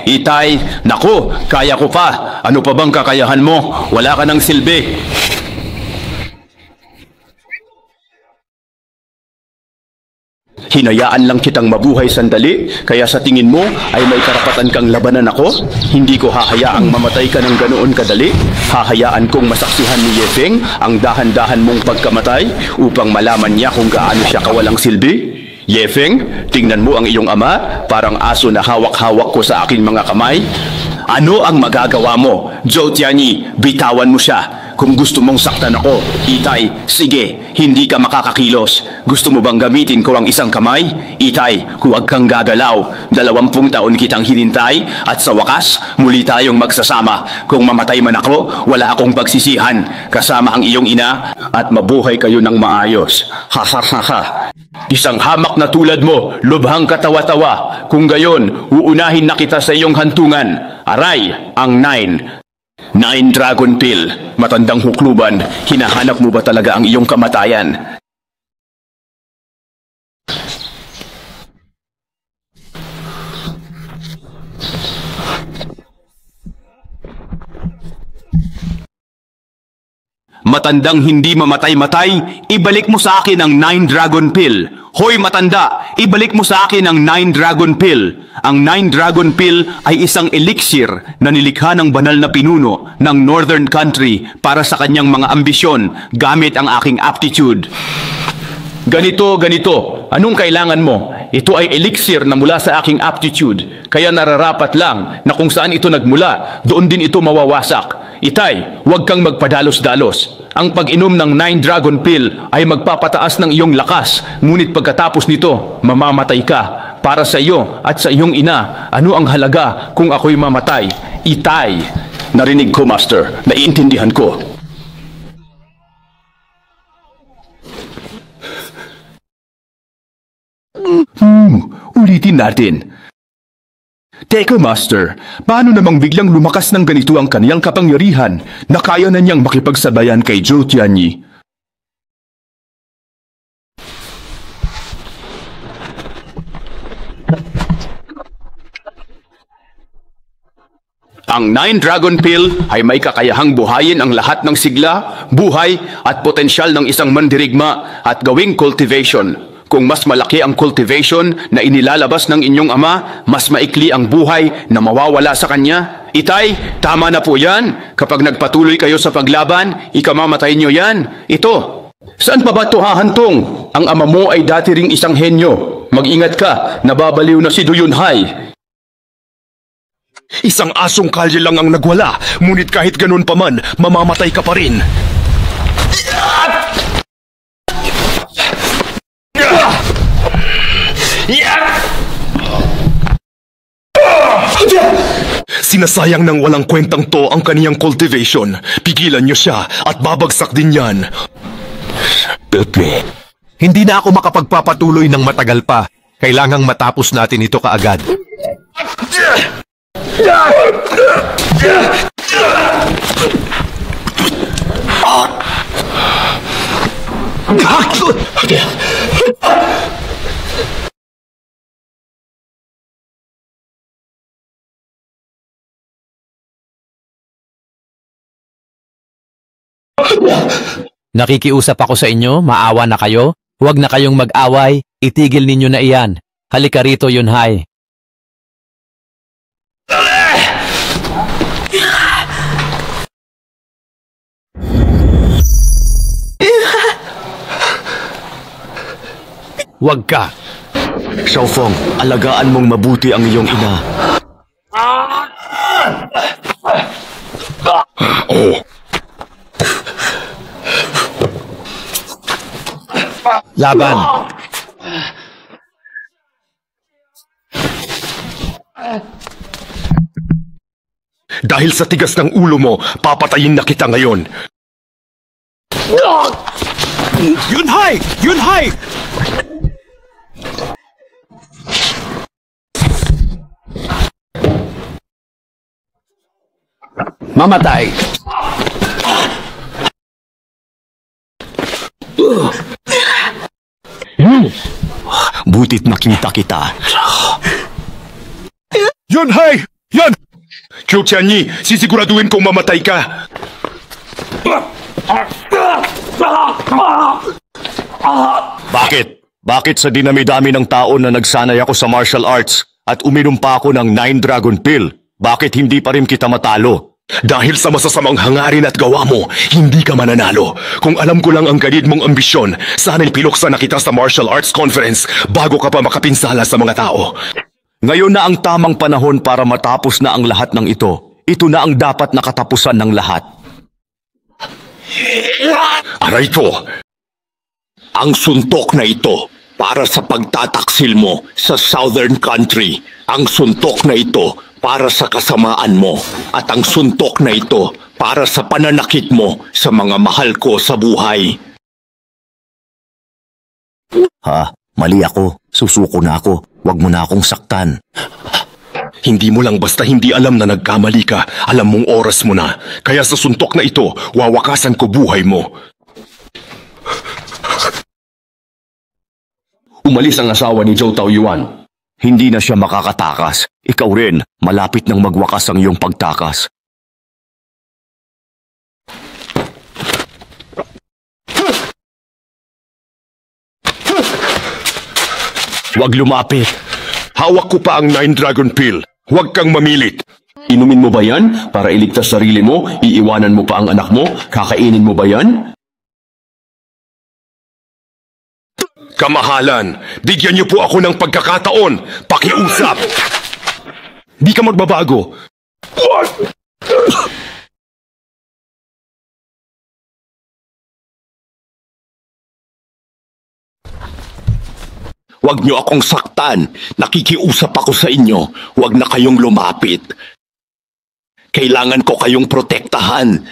Itay, naku, kaya ko pa. Ano pa bang kakayahan mo? Wala ka ng silbi. Hinayaan lang kitang mabuhay sandali, kaya sa tingin mo ay may karapatan kang labanan ako? Hindi ko hahayaang mamatay ka ng ganoon kadali. Hahayaan kong masaksihan ni Yefeng ang dahan-dahan mong pagkamatay upang malaman niya kung gaano siya kawalang silbi. Yefeng, tingnan mo ang iyong ama, parang aso na hawak-hawak ko sa aking mga kamay. Ano ang magagawa mo? Zhou Tianyi, bitawan mo siya. Kung gusto mong saktan ako, Itay, sige, hindi ka makakakilos. Gusto mo bang gamitin ko ang isang kamay? Itay, huwag kang gagalaw. 20 taon kitang hinintay at sa wakas, muli tayong magsasama. Kung mamatay man ako, wala akong pagsisihan. Kasama ang iyong ina at mabuhay kayo ng maayos. Ha. Isang hamak na tulad mo, lubhang katawa-tawa. Kung gayon, uunahin na kita sa iyong hantungan. Aray, ang 9 Dragon Pill. Matandang hukluban, hinahanap mo ba talaga ang iyong kamatayan? Matandang hindi mamatay-matay, ibalik mo sa akin ang 9 Dragon Pill. Hoy matanda, ibalik mo sa akin ang 9 Dragon Pill. Ang 9 Dragon Pill ay isang elixir na nilikha ng banal na pinuno ng Northern Country para sa kanyang mga ambisyon gamit ang aking aptitude. Ganito. Anong kailangan mo? Ito ay elixir na mula sa aking aptitude. Kaya nararapat lang na kung saan ito nagmula, doon din ito mawawasak. Itay, huwag kang magpadalos-dalos. Ang pag-inom ng 9 Dragon Pill ay magpapataas ng iyong lakas. Ngunit pagkatapos nito, mamamatay ka. Para sa iyo at sa iyong ina, ano ang halaga kung ako'y mamatay? Itay. Narinig ko, Master. Naiintindihan ko. Ulitin natin. Teka, Master, paano namang biglang lumakas ng ganito ang kaniyang kapangyarihan na kaya na niyang makipagsabayan kay Zhou Tianyi? Ang 9 Dragon Pill ay may kakayahang buhayin ang lahat ng sigla, buhay at potensyal ng isang mandirigma at gawing cultivation. Kung mas malaki ang cultivation na inilalabas ng inyong ama, mas maikli ang buhay na mawawala sa kanya. Itay, tama na po yan. Kapag nagpatuloy kayo sa paglaban, ikamamatay niyo yan. Ito. Saan pa ba ito hahantong? Ang ama mo ay dati ring isang henyo. Mag-ingat ka, nababaliw na si Duyunhay. Isang asong kalye lang ang nagwala, ngunit kahit ganun pa man, mamamatay ka pa rin. Sinasayang ng walang kwentang to ang kaniyang cultivation. Pigilan niyo siya at babagsak din yan. Pepe, hindi na ako makapagpapatuloy ng matagal pa. Kailangang matapos natin ito kaagad. Nakikiusap ako sa inyo, maawa na kayo. Huwag na kayong mag-away, itigil ninyo na iyan. Halika rito, Yunhai. Huwag ka. Xiaofeng, alagaan mong mabuti ang iyong ina. Oh. Laban. Dahil sa tigas ng ulo mo, papatayin na kita ngayon. Yunhai! Yunhai! Mamatay! Butit makita kita. Yunhai! Yan! Qiu Tianyi, sisiguraduhin kong mamatay ka. Bakit? Bakit sa dinami-dami ng taon na nagsanay ako sa martial arts at uminom pa ako ng 9 Dragon Pill, bakit hindi pa rin kita matalo? Dahil sa masasamang hangarin at gawa mo, hindi ka mananalo. Kung alam ko lang ang ganid mong ambisyon, sana'y piluksa na kita sa martial arts conference bago ka pa makapinsala sa mga tao. Ngayon na ang tamang panahon para matapos na ang lahat ng ito. Ito na ang dapat na katapusan ng lahat. Aray ko! Ang suntok na ito para sa pagtataksil mo sa Southern Country. Ang suntok na ito para sa kasamaan mo. At ang suntok na ito para sa pananakit mo sa mga mahal ko sa buhay. Ha? Mali ako. Susuko na ako. Huwag mo na akong saktan. Hindi mo lang basta hindi alam na nagkamali ka. Alam mong oras mo na. Kaya sa suntok na ito, wawakasan ko buhay mo. Umalis ang asawa ni Zhou Taoyuan. Hindi na siya makakatakas. Ikaw rin, malapit nang magwakas ang iyong pagtakas. Huwag lumapit. Hawak ko pa ang 9 Dragon Pill. Huwag kang mamilit. Inumin mo ba yan para iligtas sarili mo? Iiwanan mo pa ang anak mo? Kakainin mo ba yan? Kamahalan, bigyan niyo po ako ng pagkakataon. Pakiusap. Di ka magbabago. Huwag niyo akong saktan. Nakikiusap ako sa inyo. Huwag na kayong lumapit. Kailangan ko kayong protektahan.